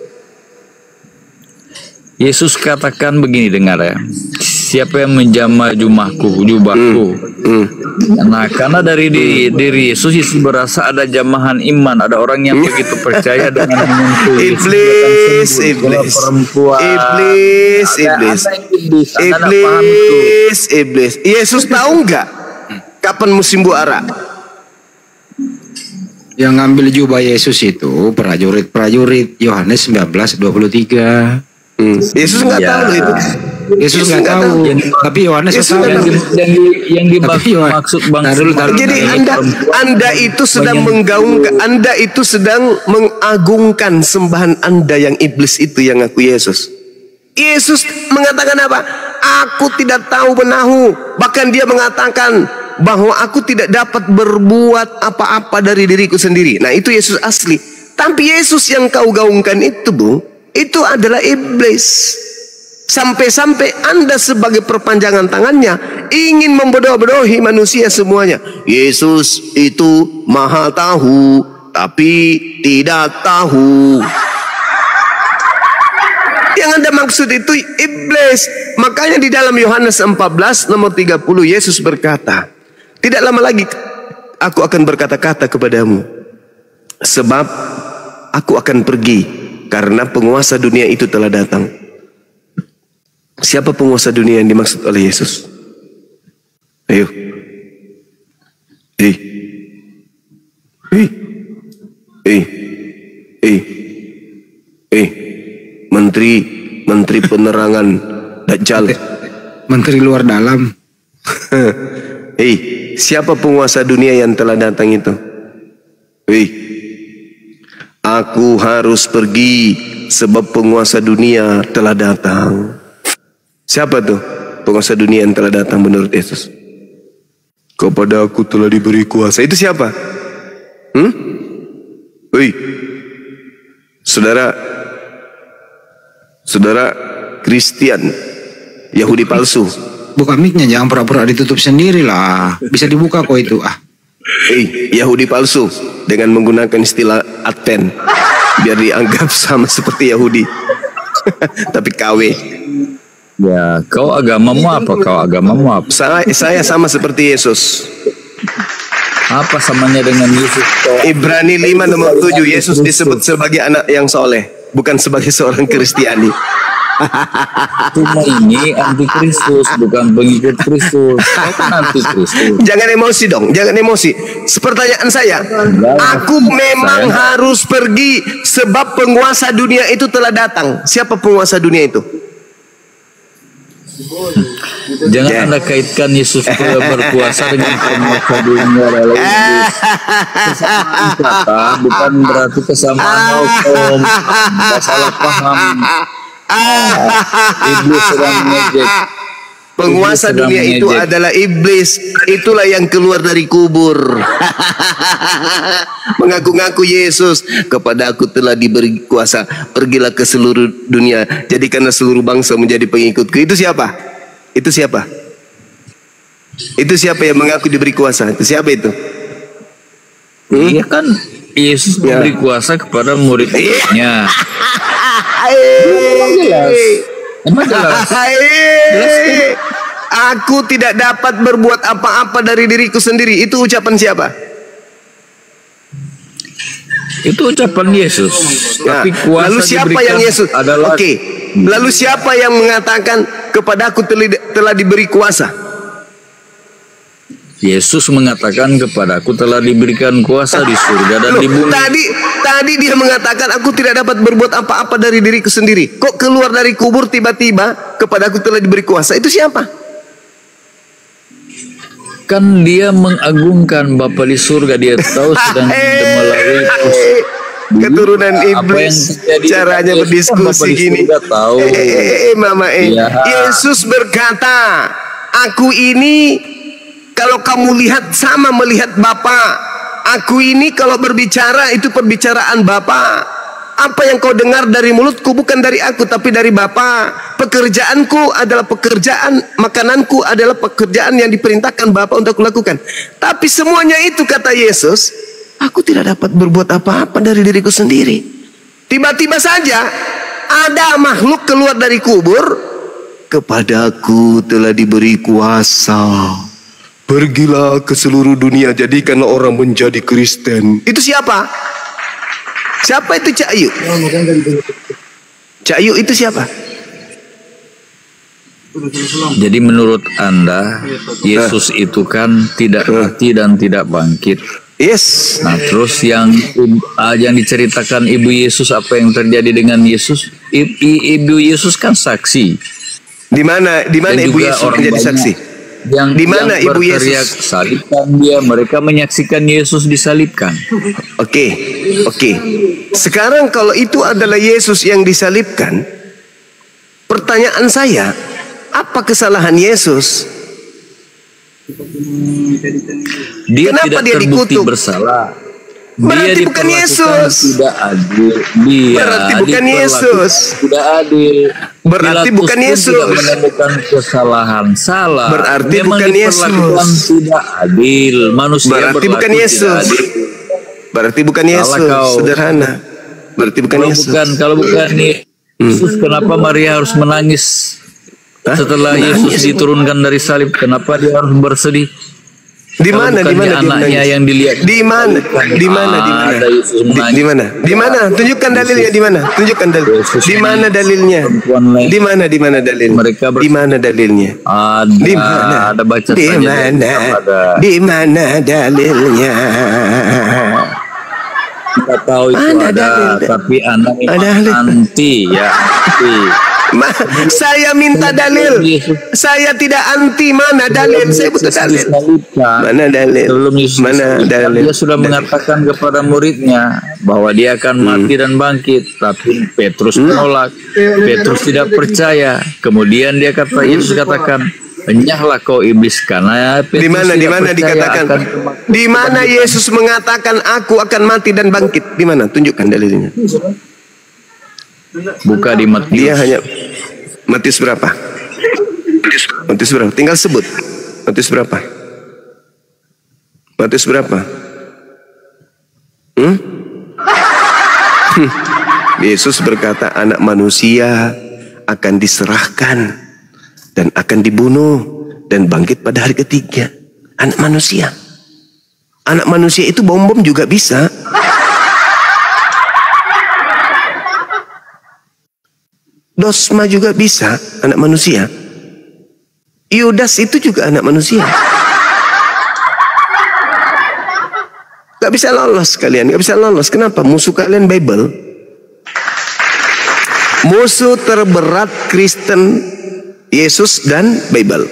Yesus katakan begini, dengar ya. Siapa yang menjamah jubahku? Nah, karena dari diri Yesus berasa ada jamahan iman, ada orang yang begitu percaya dengan menyentuh iblis. Yesus tahu nggak kapan musim buara? Yang ngambil jubah Yesus itu prajurit Yohanes 19:23. Yesus nggak tahu itu. Yesus nggak tahu. Tapi Yohanes tahu. Yang dimaksud Bang. Jadi Anda itu sedang menggaungkan, Anda itu sedang mengagungkan sembahan Anda yang iblis itu yang ngaku Yesus. Yesus mengatakan apa? Aku tidak tahu menahu. Bahkan dia mengatakan bahwa aku tidak dapat berbuat apa-apa dari diriku sendiri. Nah, itu Yesus asli. Tapi Yesus yang kau gaungkan itu, Bu, itu adalah iblis. Sampai-sampai Anda sebagai perpanjangan tangannya ingin membodoh-bodohi manusia semuanya. Yesus itu Maha Tahu, tapi tidak tahu. Yang Anda maksud itu iblis. Makanya di dalam Yohanes 14 nomor 30 Yesus berkata, tidak lama lagi aku akan berkata-kata kepadamu, sebab aku akan pergi, karena penguasa dunia itu telah datang. Siapa penguasa dunia yang dimaksud oleh Yesus? Ayo. Menteri penerangan Dajjal. Menteri luar dalam. Siapa penguasa dunia yang telah datang itu? Aku harus pergi sebab penguasa dunia telah datang. Siapa tuh penguasa dunia yang telah datang menurut Yesus? Kepada aku telah diberi kuasa. Itu siapa? Saudara Kristen, Yahudi palsu. buka mic-nya, jangan pura-pura ditutup sendiri lah. Bisa dibuka kok itu. Yahudi palsu dengan menggunakan istilah Advent biar dianggap sama seperti Yahudi. Tapi KW. Ya, kau agamamu apa? Saya sama seperti Yesus. Apa samanya dengan Yesus? Ibrani 5 nomor 7, Yesus disebut sebagai anak yang soleh, bukan sebagai seorang Kristiani. Cuma ini antikristus, bukan pengikut Kristus. Kau kan antikristus. Jangan emosi dong, jangan emosi. Pertanyaan saya, aku memang harus pergi sebab penguasa dunia itu telah datang. Siapa penguasa dunia itu? Jangan Anda kaitkan Yesus berkuasa dengan penguasa dunia adalah iblis. Kesamaan kata bukan berarti kesamaan hukum. Salah paham. Iblis sedang mengejek. Penguasa dunia itu adalah iblis. Itulah yang keluar dari kubur. Mengaku-ngaku Yesus, kepada aku telah diberi kuasa, pergilah ke seluruh dunia, jadikanlah seluruh bangsa menjadi pengikutku. Itu siapa? Itu siapa? Itu siapa yang mengaku diberi kuasa? Itu siapa itu? Iya kan Yesus memberi kuasa kepada murid-muridnya. Emang jelas. Aku tidak dapat berbuat apa-apa dari diriku sendiri. Itu ucapan siapa? Itu ucapan Yesus. Nah, tapi kuasa lalu siapa yang Yesus? Adalah... Lalu siapa yang mengatakan kepada aku telah diberi kuasa? Yesus mengatakan kepada aku telah diberikan kuasa di surga dan di bumi. Tadi dia mengatakan aku tidak dapat berbuat apa-apa dari diriku sendiri. Kok keluar dari kubur tiba-tiba kepada aku telah diberi kuasa? Itu siapa? Kan dia mengagungkan Bapa di surga. Dia tahu sedang melalui keturunan iblis caranya berdiskusi gini. Yesus berkata, aku ini kalau kamu lihat sama melihat Bapa. Aku ini kalau berbicara itu perbicaraan Bapa. Apa yang kau dengar dari mulutku bukan dari aku tapi dari Bapa. Pekerjaanku adalah pekerjaan, makananku adalah pekerjaan yang diperintahkan Bapa untuk kulakukan. Tapi semuanya itu, kata Yesus, aku tidak dapat berbuat apa-apa dari diriku sendiri. Tiba-tiba saja ada makhluk keluar dari kubur. Kepadaku telah diberi kuasa. Pergilah ke seluruh dunia, jadikanlah orang menjadi Kristen. Itu siapa? Siapa itu Cak Yu? Cak Yu itu siapa? Jadi menurut Anda Yesus itu kan tidak mati dan tidak bangkit. Yes. Nah terus yang diceritakan Ibu Yesus, apa yang terjadi dengan Yesus? Ibu Yesus kan saksi. Di mana Ibu Yesus menjadi saksi? Di mana Ibu Yesus? Salibkan dia, mereka menyaksikan Yesus disalibkan. Oke. Sekarang kalau itu adalah Yesus yang disalibkan, pertanyaan saya, apa kesalahan Yesus? Kenapa dia terbukti bersalah? Berarti bukan Yesus. Tidak adil. Berarti bukan Yesus. Tidak adil. Berarti bukan Yesus. Tidak menemukan kesalahan, salah. Berarti memang bukan Yesus. Tidak adil. Manusia berarti bukan Yesus. Berarti bukan Yesus. Sederhana. Berarti bukan Yesus. Kalau bukan Yesus, kenapa Maria harus menangis setelah Yesus diturunkan dari salib? Kenapa dia harus bersedih? Di mana anaknya yang dilihat? Di mana? Tunjukkan dalilnya di mana? Tunjukkan dalil. Di mana dalilnya? Di mana dalilnya? Di mana dalilnya? Ada baca saja. Di mana dalilnya? Kita tahu itu ada, tapi anak anti ya. Saya minta dalil. Saya tidak anti. Mana dalil? Saya butuh dalil. Mana dalil? Mana dalil? Dia sudah mengatakan kepada muridnya bahwa dia akan mati dan bangkit, tapi Petrus menolak. Petrus tidak percaya. Kemudian Yesus katakan, "Enyahlah kau iblis," karena Petrus di mana dikatakan? Di mana Yesus mengatakan aku akan mati dan bangkit? Di mana? Tunjukkan dalilnya. Buka di Matius. Dia hanya Matius berapa? Matius berapa? Tinggal sebut. Matius berapa? Matius berapa? Yesus berkata anak manusia akan diserahkan dan akan dibunuh dan bangkit pada hari ketiga. Anak manusia. Anak manusia itu bom-bom juga bisa. Dosma juga bisa, anak manusia. Yudas itu juga anak manusia. Gak bisa lolos kalian, gak bisa lolos. Kenapa? Musuh kalian Bible. Musuh terberat Kristen, Yesus dan Bible.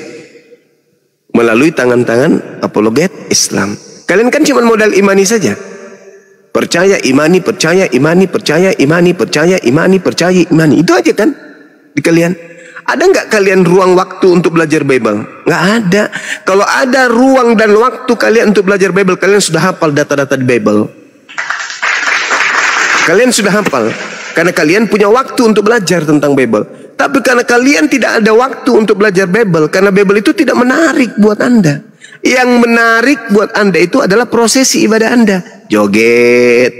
Melalui tangan-tangan apologet Islam. Kalian kan cuma modal imani saja. Percaya, imani, percaya, imani, percaya, imani, percaya, imani, percaya, imani. Itu aja kan di kalian. Ada nggak kalian ruang waktu untuk belajar Bible? Nggak ada. Kalau ada ruang dan waktu kalian untuk belajar Bible, kalian sudah hafal data-data di Bible. Kalian sudah hafal. Karena kalian punya waktu untuk belajar tentang Bible. Tapi karena kalian tidak ada waktu untuk belajar Bible, karena Bible itu tidak menarik buat Anda. Yang menarik buat Anda itu adalah prosesi ibadah Anda. Joget,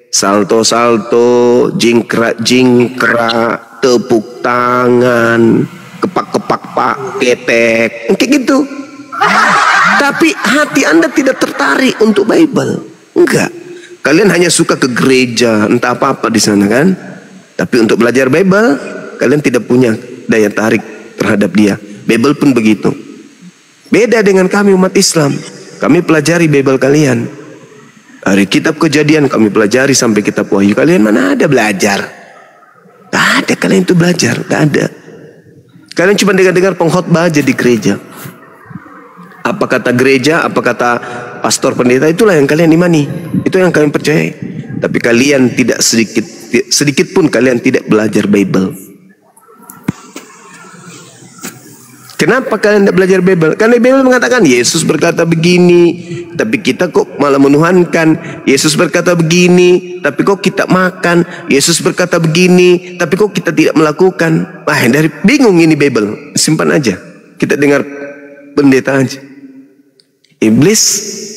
salto-salto, jingkrak-jingkrak, tepuk tangan, kepak-kepak pak, ketek, kayak gitu. Tapi hati Anda tidak tertarik untuk Bible. Enggak. Kalian hanya suka ke gereja, entah apa-apa di sana kan. Tapi untuk belajar Bible, kalian tidak punya daya tarik terhadap dia. Bible pun begitu. Beda dengan kami umat Islam. Kami pelajari Bible kalian. Dari kitab Kejadian kami pelajari sampai kitab Wahyu. Kalian mana ada belajar? Gak ada kalian itu belajar. Gak ada. Kalian cuma dengar-dengar pengkhotbah aja di gereja. Apa kata gereja, apa kata pastor pendeta, itulah yang kalian imani. Itu yang kalian percayai. Tapi kalian tidak sedikit pun kalian tidak belajar Bible. Kenapa kalian tidak belajar Bible? Karena Bible mengatakan Yesus berkata begini, tapi kita kok malah menuhankan. Yesus berkata begini, tapi kok kita makan. Yesus berkata begini, tapi kok kita tidak melakukan. Dari bingung ini Bible. Simpan aja. Kita dengar pendeta aja. Iblis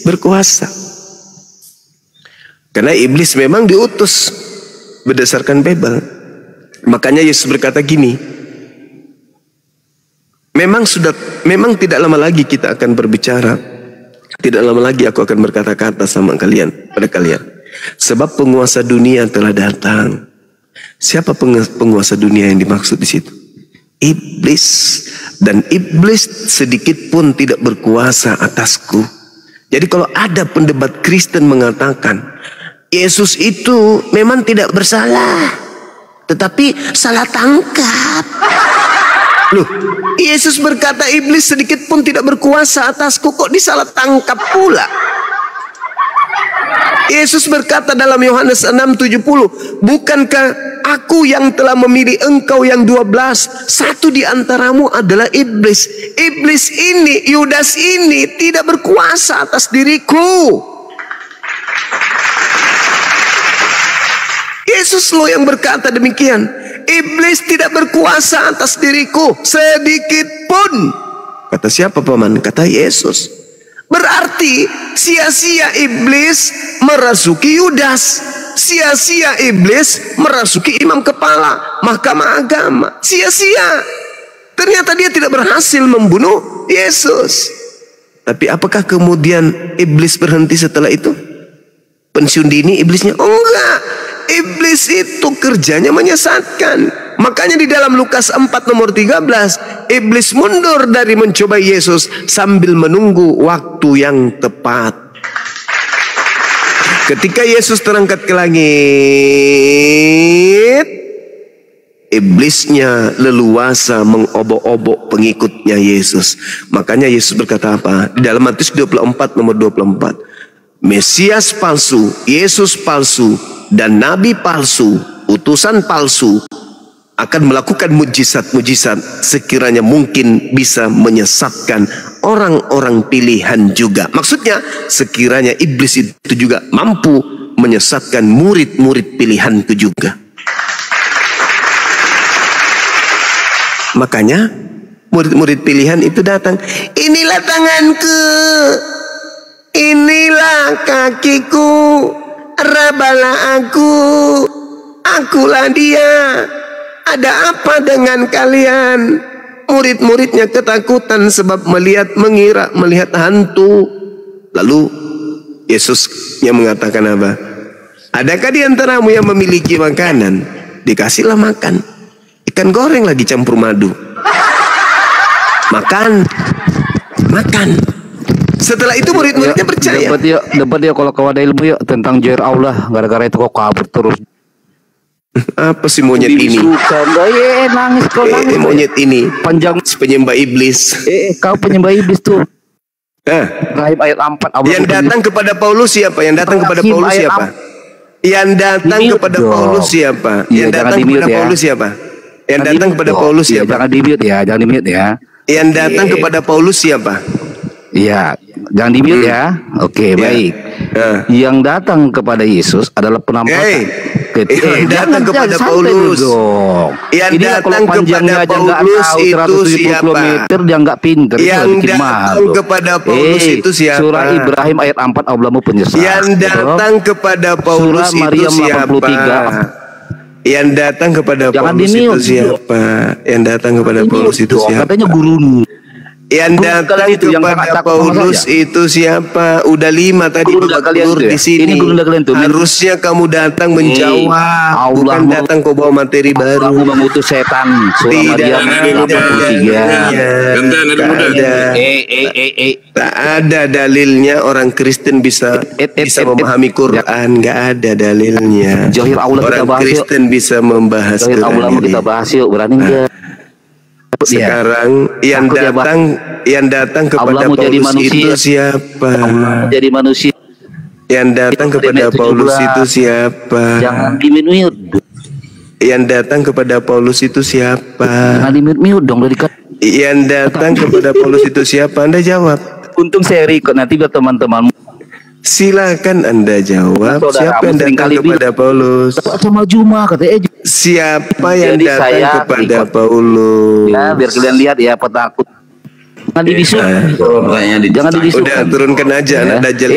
berkuasa. Karena iblis memang diutus berdasarkan Bible. Makanya Yesus berkata gini. Memang tidak lama lagi kita akan berbicara. Tidak lama lagi aku akan berkata-kata sama kalian, pada kalian. Sebab penguasa dunia telah datang. Siapa penguasa dunia yang dimaksud di situ? Iblis. Dan iblis sedikit pun tidak berkuasa atasku. Jadi kalau ada pendebat Kristen mengatakan Yesus itu memang tidak bersalah, tetapi salah tangkap. Loh, Yesus berkata iblis sedikit pun tidak berkuasa atasku, kok disalah tangkap pula? Yesus berkata dalam Yohanes 6:70, bukankah aku yang telah memilih engkau yang 12, satu di antaramu adalah iblis. Iblis ini, Yudas ini tidak berkuasa atas diriku. Yesus loh yang berkata demikian. Iblis tidak berkuasa atas diriku sedikit pun. Kata siapa paman? Kata Yesus. Berarti sia-sia iblis merasuki Yudas. Sia-sia iblis merasuki imam kepala mahkamah agama. Sia-sia. Ternyata dia tidak berhasil membunuh Yesus. Tapi apakah kemudian iblis berhenti setelah itu? Pensiun dini iblisnya? Oh enggak. Iblis itu kerjanya menyesatkan. Makanya di dalam Lukas 4 nomor 13, iblis mundur dari mencoba Yesus sambil menunggu waktu yang tepat. Ketika Yesus terangkat ke langit, iblisnya leluasa mengobok-obok pengikutnya Yesus. Makanya Yesus berkata apa? Di dalam Matius 24 nomor 24, Mesias palsu, Yesus palsu, dan nabi palsu, utusan palsu akan melakukan mujizat-mujizat sekiranya mungkin bisa menyesatkan orang-orang pilihan juga. Maksudnya sekiranya iblis itu juga mampu menyesatkan murid-murid pilihan itu juga. Makanya murid-murid pilihan itu datang. Inilah tanganku, inilah kakiku, rabalah akulah dia. Ada apa dengan kalian? Murid-muridnya ketakutan sebab mengira melihat hantu. Lalu Yesusnya mengatakan apa? Adakah di antaramu yang memiliki makanan? Dikasihlah makan. Ikan goreng lagi campur madu. Makan. Setelah itu murid-muridnya percaya. Dapat yuk kalau kau ada ilmu yuk tentang jair Allah. Gara-gara itu kok kabur terus. Apa sih monyet ini? Nangis kau nangis. Monyet ini panjang penyembah iblis. Kau penyembah iblis tuh. Ibrahim ayat 4. Yang datang kepada Paulus siapa? Yang datang kepada Paulus siapa? Yang datang kepada Paulus siapa? Yang datang kepada Paulus siapa? Yang datang kepada Paulus siapa? Jangan di-mute ya, jangan di-mute ya. Yang datang kepada Paulus siapa? Iya, jangan di-mute ya. Oke, baik. Yang datang kepada Yesus adalah penampakan. Yang datang kepada Paulus. Yang datang kepada Paulus itu siapa? Dia nggak pinter. Yang datang kepada Paulus itu siapa? Surah Ibrahim ayat 4 Allahmu penyesal. Yang datang kepada Paulus itu siapa? Yang datang kepada Paulus itu siapa? Yang datang kepada Paulus itu siapa? Katanya guru. Yang datang kepada Paulus itu siapa? Udah 5 tadi guru di sini. Harusnya kamu datang menjawab, bukan datang kau bawa materi baru. Allah mengutus setan. Surah Maryam 83. Tak ada dalilnya orang Kristen bisa memahami Quran. Nggak ada dalilnya. Orang Kristen bisa membahas Quran. Kita bahas yuk, berani nggak? Sekarang yang datang kepada Paulus itu siapa? Jadi manusia. Yang datang kepada Paulus itu siapa? Jangan di-mute. Yang datang kepada Paulus itu siapa? Jangan di-mute dong dari. Yang datang kepada Paulus itu siapa? Anda jawab. Untung saya record nanti biar teman-teman. Silakan Anda jawab. Siapa yang datang kepada Paulus? Sama Juma katanya. Siapa yang datang kepada Paulus? Ya, biar kalian lihat ya petakut. Jangan dibisuk. Jangan dibisuk. Udah turunkan aja anak dajjal.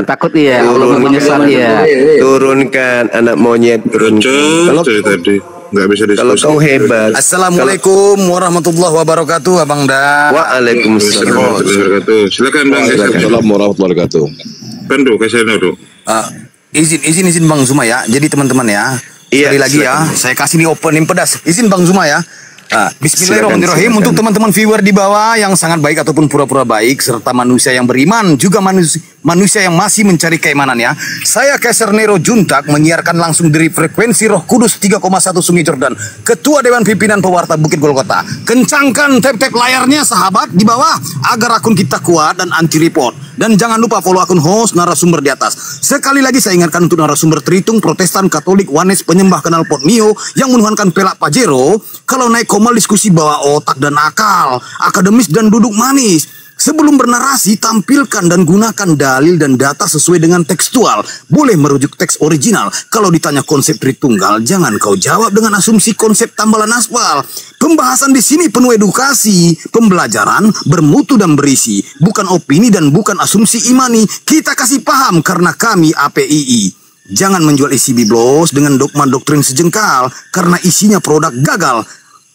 Takut ya. Allah menyesal ya. Turunkan anak monyet. Kalau tadi nggak bisa diskusi. Kalau kau hebat. Assalamualaikum warahmatullahi wabarakatuh, Abang Da. Waalaikumsalam warahmatullahi wabarakatuh. Silakan Bang. Waalaikumsalam warahmatullahi wabarakatuh. Pandu, kasih dulu. Izin Bang Zuma ya. Jadi teman-teman ya. Sekali lagi ya, saya kasih di opening pedas. Izin Bang Zuma ya. Bismillahirrahmanirrahim. Untuk teman-teman viewer di bawah yang sangat baik ataupun pura-pura baik, serta manusia yang beriman, juga manusia yang masih mencari keimanan ya. Saya Kaiser Nero Juntak menyiarkan langsung dari frekuensi Roh Kudus 3,1 Sungai Jordan, Ketua Dewan Pimpinan Pewarta Bukit Golgota. Kencangkan tap-tap layarnya sahabat di bawah agar akun kita kuat dan anti report. Dan jangan lupa follow akun host narasumber di atas. Sekali lagi saya ingatkan untuk narasumber Tritung, Protestan, Katolik, Wanes, penyembah knalpot Mio yang menuhankan pelak Pajero, kalau naik komal diskusi bawa otak dan akal, akademis dan duduk manis. Sebelum bernarasi, tampilkan dan gunakan dalil dan data sesuai dengan tekstual. Boleh merujuk teks original. Kalau ditanya konsep Tritunggal, jangan kau jawab dengan asumsi konsep tambalan aspal. Pembahasan di sini penuh edukasi, pembelajaran, bermutu dan berisi. Bukan opini dan bukan asumsi imani. Kita kasih paham karena kami APII. Jangan menjual isi biblos dengan dogma doktrin sejengkal karena isinya produk gagal.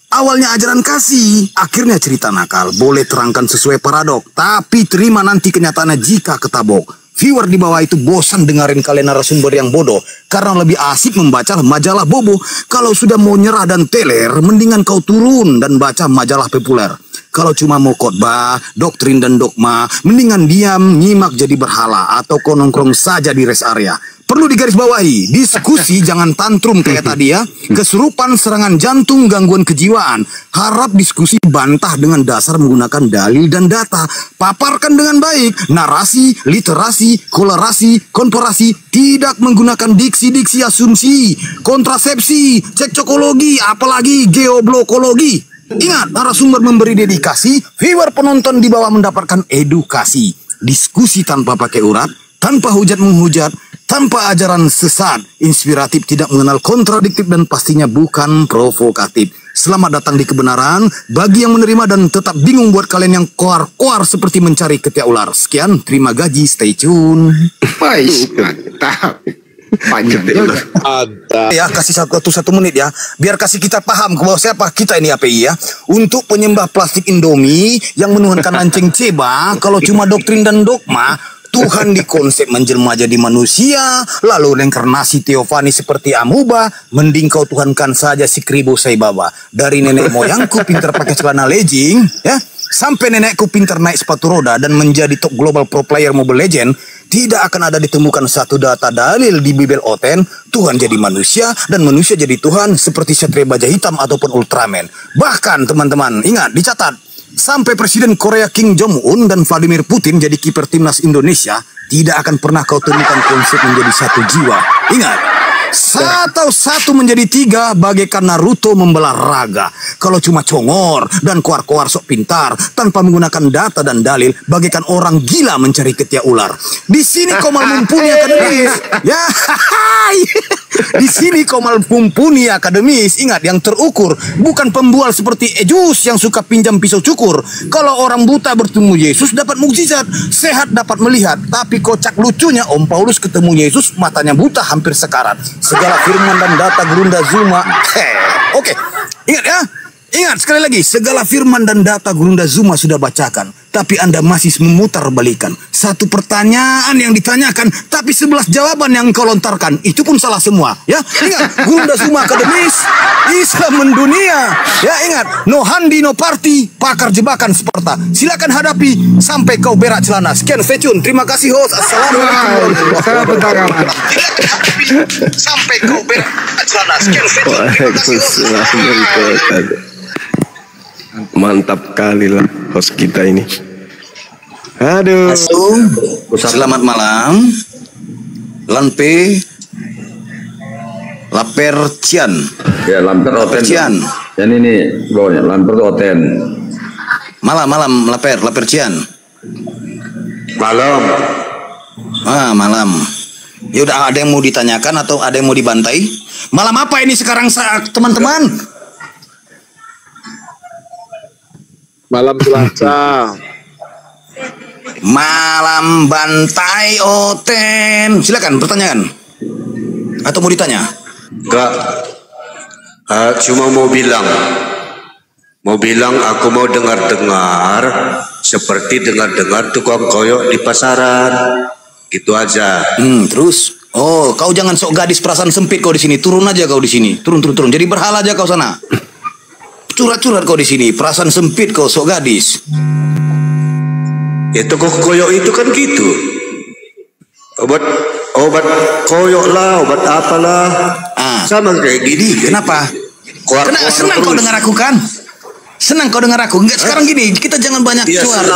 Awalnya ajaran kasih, akhirnya cerita nakal. Boleh terangkan sesuai paradok, tapi terima nanti kenyataannya jika ketabok. Viewer di bawah itu bosan dengerin kalian narasumber yang bodoh, karena lebih asik membaca majalah bobo. Kalau sudah mau nyerah dan teler, mendingan kau turun dan baca majalah populer. Kalau cuma mau khotbah, doktrin dan dogma, mendingan diam, nyimak jadi berhala, atau kau nongkrong saja di rest area. Perlu digarisbawahi, diskusi jangan tantrum kayak tadi ya. Kesurupan, serangan jantung, gangguan kejiwaan. Harap diskusi bantah dengan dasar menggunakan dalil dan data. Paparkan dengan baik, narasi, literasi, kolerasi, komparasi. Tidak menggunakan diksi-diksi asumsi, kontrasepsi, cekcokologi, apalagi geoblokologi. Ingat, narasumber memberi dedikasi, viewer penonton di bawah mendapatkan edukasi. Diskusi tanpa pakai urat, tanpa hujat menghujat, tanpa ajaran sesat, inspiratif, tidak mengenal kontradiktif, dan pastinya bukan provokatif. Selamat datang di kebenaran bagi yang menerima dan tetap bingung buat kalian yang koar-koar seperti mencari ketiak ular. Sekian, terima gaji, stay tune. Baik, mantap. Panjang juga. Ya, kasih satu menit ya, biar kasih kita paham bahwa siapa kita ini API ya. Untuk penyembah plastik Indomie yang menuhankan lanceng ceba, kalau cuma doktrin dan dogma, Tuhan dikonsep menjelma jadi manusia, lalu reinkarnasi teofani seperti amuba, mending kau tuhankan saja si Kribo Saibaba. Dari nenek moyangku pintar pakai celana legging, ya, sampai nenekku pintar naik sepatu roda dan menjadi top global pro player Mobile Legend, tidak akan ada ditemukan satu data dalil di Bible Oten Tuhan jadi manusia dan manusia jadi Tuhan seperti Satria Baja Hitam ataupun Ultraman. Bahkan teman-teman, ingat, dicatat, sampai Presiden Korea Kim Jong-un dan Vladimir Putin jadi kiper timnas Indonesia, tidak akan pernah kau temukan konsep menjadi satu jiwa. Ingat, satu menjadi tiga bagaikan Naruto membelah raga. Kalau cuma congor dan koar-koar sok pintar tanpa menggunakan data dan dalil, bagaikan orang gila mencari ketiak ular. Di sini kau malah mumpuni akademis. Ya, di sini kau malah mumpuni akademis. Ingat, yang terukur bukan pembual seperti Ejus yang suka pinjam pisau cukur. Kalau orang buta bertemu Yesus dapat mukjizat, sehat dapat melihat. Tapi kocak lucunya Om Paulus ketemu Yesus matanya buta hampir sekarat. Segala firman dan data Gurunda Zuma. Oke. Ingat ya. Ingat sekali lagi, segala firman dan data Gurunda Zuma sudah bacakan, tapi Anda masih memutar balikan. Satu pertanyaan yang ditanyakan, tapi 11 jawaban yang kau lontarkan, itu pun salah semua. Ya, ingat, Gurunda Zuma akademis, Islam mendunia. Ya, ingat, no handi, no party, pakar jebakan Sparta. Silakan hadapi sampai kau berak celana. Sekian, stay tune. Terima kasih host. Assalamualaikum warahmatullahi wabarakatuh. Sampai kau berak celana. Sekian, stay tune. Terima kasih host. Mantap kali lah host kita ini. Aduh. Selamat malam. Lanpe Lapercian. Ya, Lamper Oten. Dan ini bawahnya Lamper Oten. Malam Lapercian. Malam. Malam. Ya udah, ada yang mau ditanyakan atau ada yang mau dibantai? Malam apa ini sekarang teman-teman? Malam Selasa. Malam bantai Oten. Silakan pertanyaan. Atau mau ditanya? Enggak. Cuma mau bilang aku mau dengar-dengar seperti dengar-dengar tukang koyok di pasaran. Gitu aja. Terus? Oh, kau jangan sok gadis perasaan sempit kau di sini. Turun aja kau di sini. Turun. Jadi berhala aja kau sana. Curhat-curhat kau di sini, perasaan sempit kau sok gadis. Itu kok koyok itu kan gitu. Obat koyok lah, obat apalah. Sama kayak gini. Kenapa? Senang kau dengar aku kan? Senang kau dengar aku. Enggak, sekarang gini, kita jangan banyak suara,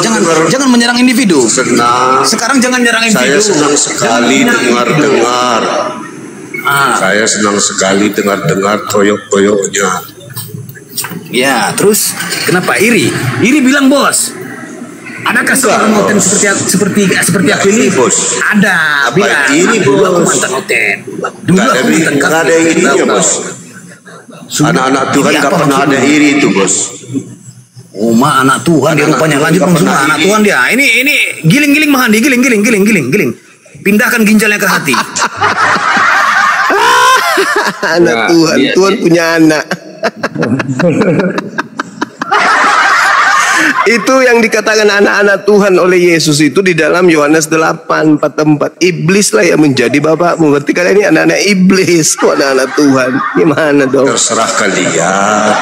jangan menyerang individu. Senang. Sekarang jangan menyerang individu. Saya senang sekali dengar-dengar. Saya senang sekali dengar-dengar koyok-koyoknya. Ya, terus kenapa iri? Iri bilang bos. Adakah seorang Oten seperti aku ini? Bos. Ada, bilang. Ini Dulu aku bos. mantan Oten. Dulu aku mantan Nggak ada yang irinya bos. Anak-anak Tuhan nggak pernah ada iri itu bos. Anak Tuhan dia rupanya. Lanjut Bang Suma, anak Tuhan dia. Ini giling-giling Mahandi, giling. Pindahkan ginjalnya ke hati. Anak Tuhan, Tuhan punya anak. Itu yang dikatakan anak-anak Tuhan oleh Yesus itu di dalam Yohanes 8:44. Iblis lah yang menjadi bapakmu. Berarti kalian ini anak-anak iblis, anak-anak Tuhan. Gimana dong? Terserah kalian.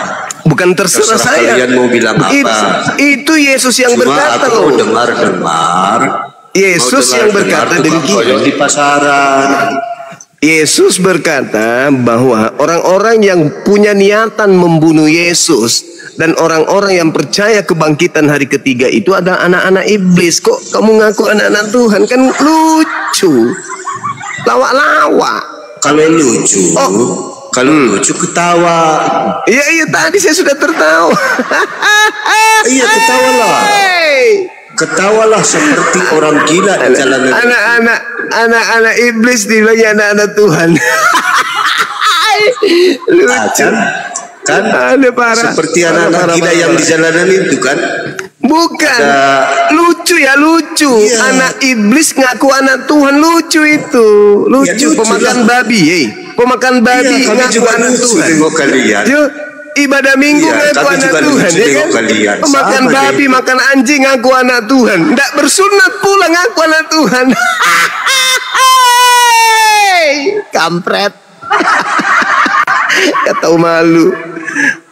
Bukan terserah saya. Kalian mau bilang apa? Itu Yesus yang berkata loh. Dengar. Yesus yang berkata demikian di pasaran. Yesus berkata bahwa orang-orang yang punya niatan membunuh Yesus dan orang-orang yang percaya kebangkitan hari ketiga itu adalah anak-anak iblis. Kok kamu ngaku anak-anak Tuhan? Kan lucu. Lawak-lawak. Kalau lucu, lucu ketawa. Iya tadi saya sudah tertawa. Iya ketawalah. Ketawalah seperti orang gila di jalanan. Anak-anak iblis dibilangnya anak-anak Tuhan. Lucu. Kan? Ada parah. Seperti anak-anak kita yang di jalanan itu kan. Bukan. Lucu ya, lucu. Iya. Anak iblis ngaku anak Tuhan, lucu itu. Lucu, Ya, lucu pemakan lah. babi, pemakan babi Iya, kami ngaku juga anak lucu Tuhan. tengok kalian. Yo, ibadah minggu Iya, ngaku kami anak juga Tuhan, lucu ya tengok kan? kalian. Pemakan Sama babi, deh. makan anjing ngaku anak Tuhan. Nggak bersunat pula ngaku anak Tuhan. Kampret. Gak tahu malu.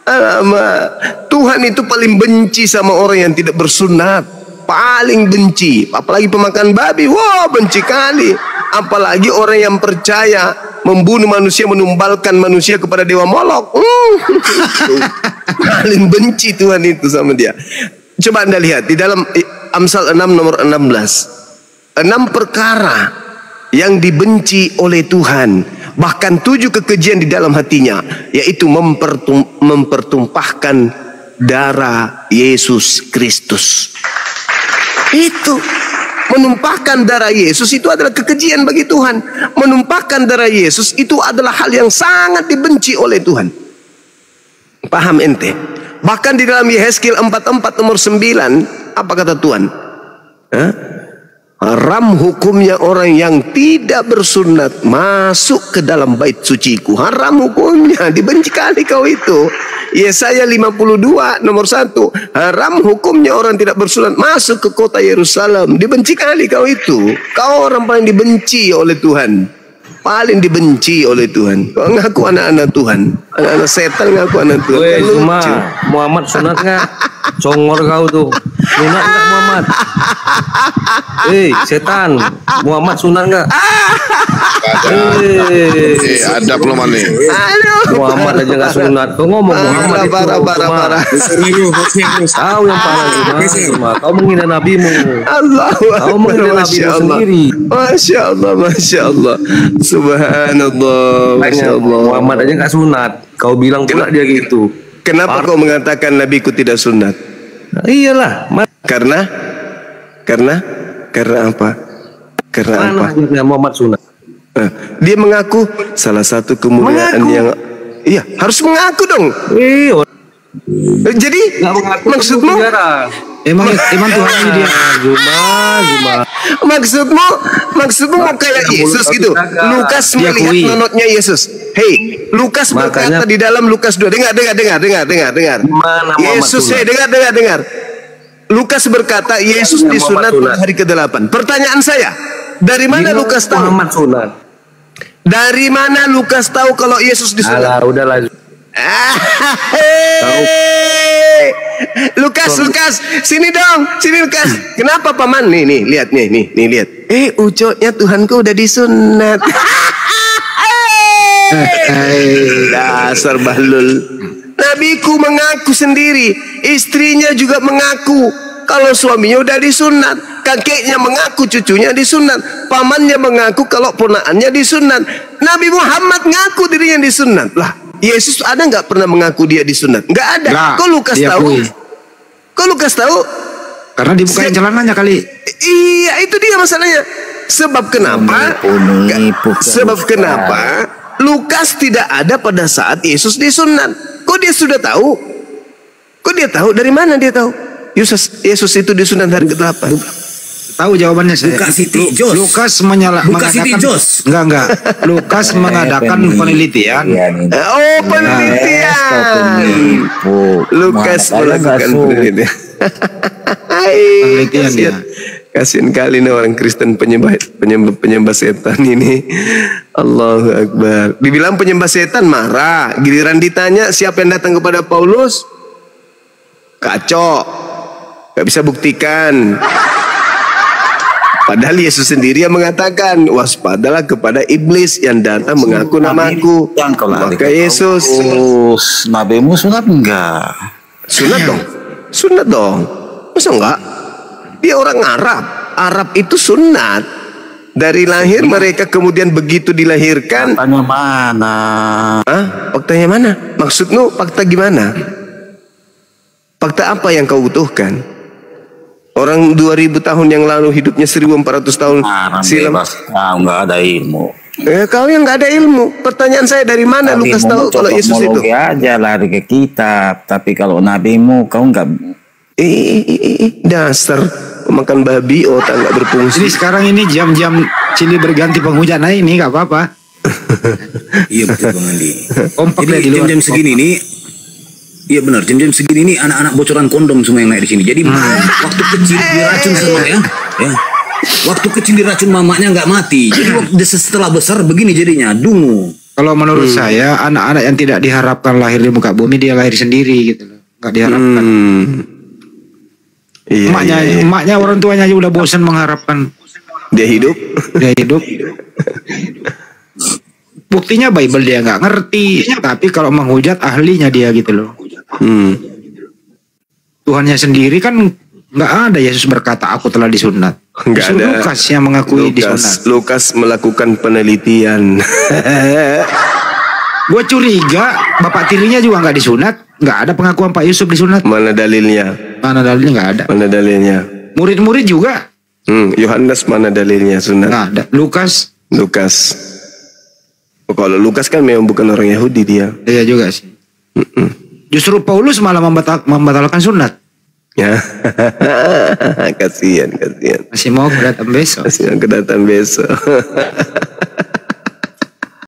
Alamak, Tuhan itu paling benci sama orang yang tidak bersunat. Paling benci. Apalagi pemakan babi. Wah, benci kali. Apalagi orang yang percaya membunuh manusia, menumbalkan manusia kepada dewa Molok. Paling benci Tuhan itu sama dia. Coba Anda lihat di dalam Amsal 6 nomor 16. 6 perkara yang dibenci oleh Tuhan. Bahkan 7 kekejian di dalam hatinya, yaitu mempertumpahkan darah Yesus Kristus. Itu menumpahkan darah Yesus itu adalah kekejian bagi Tuhan. Menumpahkan darah Yesus itu adalah hal yang sangat dibenci oleh Tuhan. Paham ente? Bahkan di dalam Yehezkiel 44 nomor 9, apa kata Tuhan? Haram hukumnya orang yang tidak bersunat masuk ke dalam bait suciku. Haram hukumnya, dibenci kali kau itu. Yesaya 52 nomor 1. Haram hukumnya orang tidak bersunat masuk ke kota Yerusalem. Dibenci kali kau itu. Kau orang paling dibenci oleh Tuhan. Paling dibenci oleh Tuhan. Kau ngaku anak-anak Tuhan. Anak-anak setan ngaku anak Tuhan. Weh, cuma Muhammad sunat nggak? Congor kau tuh. Sunat nggak Muhammad? Setan, Muhammad sunat nggak? Ada belum nih? Muhammad aja nggak sunat. Kau ngomong Muhammad itu parah. Kau yang parah cuma. Kau menghina nabimu. Kau menghina nabimu sendiri. Masya Allah. Subhanallah. Masya Allah. Muhammad aja nggak sunat. Kau bilang pula dia gitu. Kenapa kau mengatakan nabiku tidak sunat? Nah, iyalah. Karena apa? Karena apa? Muhammad sunat. Dia mengaku salah satu kemuliaan yang harus mengaku dong. Jadi maksudmu emang Tuhan ini dia maksudmu mau kayak Yesus gitu. Lukas melihat nonotnya Yesus. Lukas berkata di dalam Lukas 2. Dengar. Yesus, dengar. Lukas berkata Yesus disunat pada hari ke-8. Pertanyaan saya, dari mana Lukas tahu? Dari mana Lukas tahu kalau Yesus disunat? Udahlah. Lukas, sini dong, Lukas. Kenapa paman? Nih, lihat. Ucoknya Tuhanku udah disunat. Dasar bahlul. Nabiku mengaku sendiri, istrinya juga mengaku kalau suaminya udah disunat, kakeknya mengaku cucunya disunat, pamannya mengaku kalau ponaannya disunat. Nabi Muhammad ngaku dirinya disunat. Lah, Yesus ada nggak pernah mengaku dia disunat? Nggak ada. Kok Lukas tahu? Karena dibukain celananya kali. Iya, itu dia masalahnya. Sebab kenapa Lukas tidak ada pada saat Yesus disunat? Kok dia sudah tahu? Kok dia tahu? Dari mana dia tahu? Yesus itu disunat hari ke-8. Tahu jawabannya saya. Lukas mengadakan enggak. Lukas mengadakan penelitian. Penelitian. Lukas melakukan penelitian. Kasian kali nih orang Kristen penyembah setan ini. Allahu Akbar. Dibilang penyembah setan marah. Giliran ditanya siapa yang datang kepada Paulus, kacau, gak bisa buktikan. Padahal Yesus sendiri yang mengatakan, waspadalah kepada iblis yang datang mengaku namaku. Maka Yesus, nabimu sunat enggak? Sunat dong. Masa enggak? Dia orang Arab. Arab itu sunat. Dari lahir mereka kemudian begitu dilahirkan. Faktanya mana? Faktanya mana? Maksudmu fakta gimana? Fakta apa yang kau butuhkan? Orang 2000 tahun yang lalu hidupnya 1400 tahun silam. Enggak ada ilmu. Kau yang nggak ada ilmu. Pertanyaan saya dari mana Lukas tahu kalau Yesus itu? Aja lari ke kitab, tapi kalau nabimu kau nggak. Dasar makan babi, otak nggak berfungsi. Ini sekarang ini jam-jam Cili berganti penghujan, nah ini nggak apa-apa. Iya betul Bang Andi. Kompak Jadi jam-jam segini nih, iya benar, jam-jam segini nih anak-anak bocoran kondom semua yang naik di sini. Jadi waktu kecil diracun sama ya. Waktu kecil diracun mamanya nggak mati. Jadi setelah besar begini jadinya dungu. Kalau menurut saya anak-anak yang tidak diharapkan lahir di muka bumi dia lahir sendiri gitu loh. Nggak diharapkan. Emaknya orang tuanya aja udah bosan mengharapkan dia hidup. Buktinya Bible dia nggak ngerti, tapi kalau menghujat ahlinya dia gitu loh. Tuhannya sendiri kan nggak ada. Yesus berkata aku telah disunat. Nggak ada. Lukas yang mengakui disunat. Lukas melakukan penelitian. Gue curiga bapak tirinya juga nggak disunat. Nggak ada pengakuan Pak Yusuf disunat. Mana dalilnya? Nggak ada. Mana dalilnya? Murid-murid juga. Yohanes mana dalilnya sunat? Nggak ada. Lukas. Kalau Lukas kan memang bukan orang Yahudi dia. Iya juga sih. Justru Paulus malah membatalkan sunat. Ya, kasihan. Masih mau kedatang besok.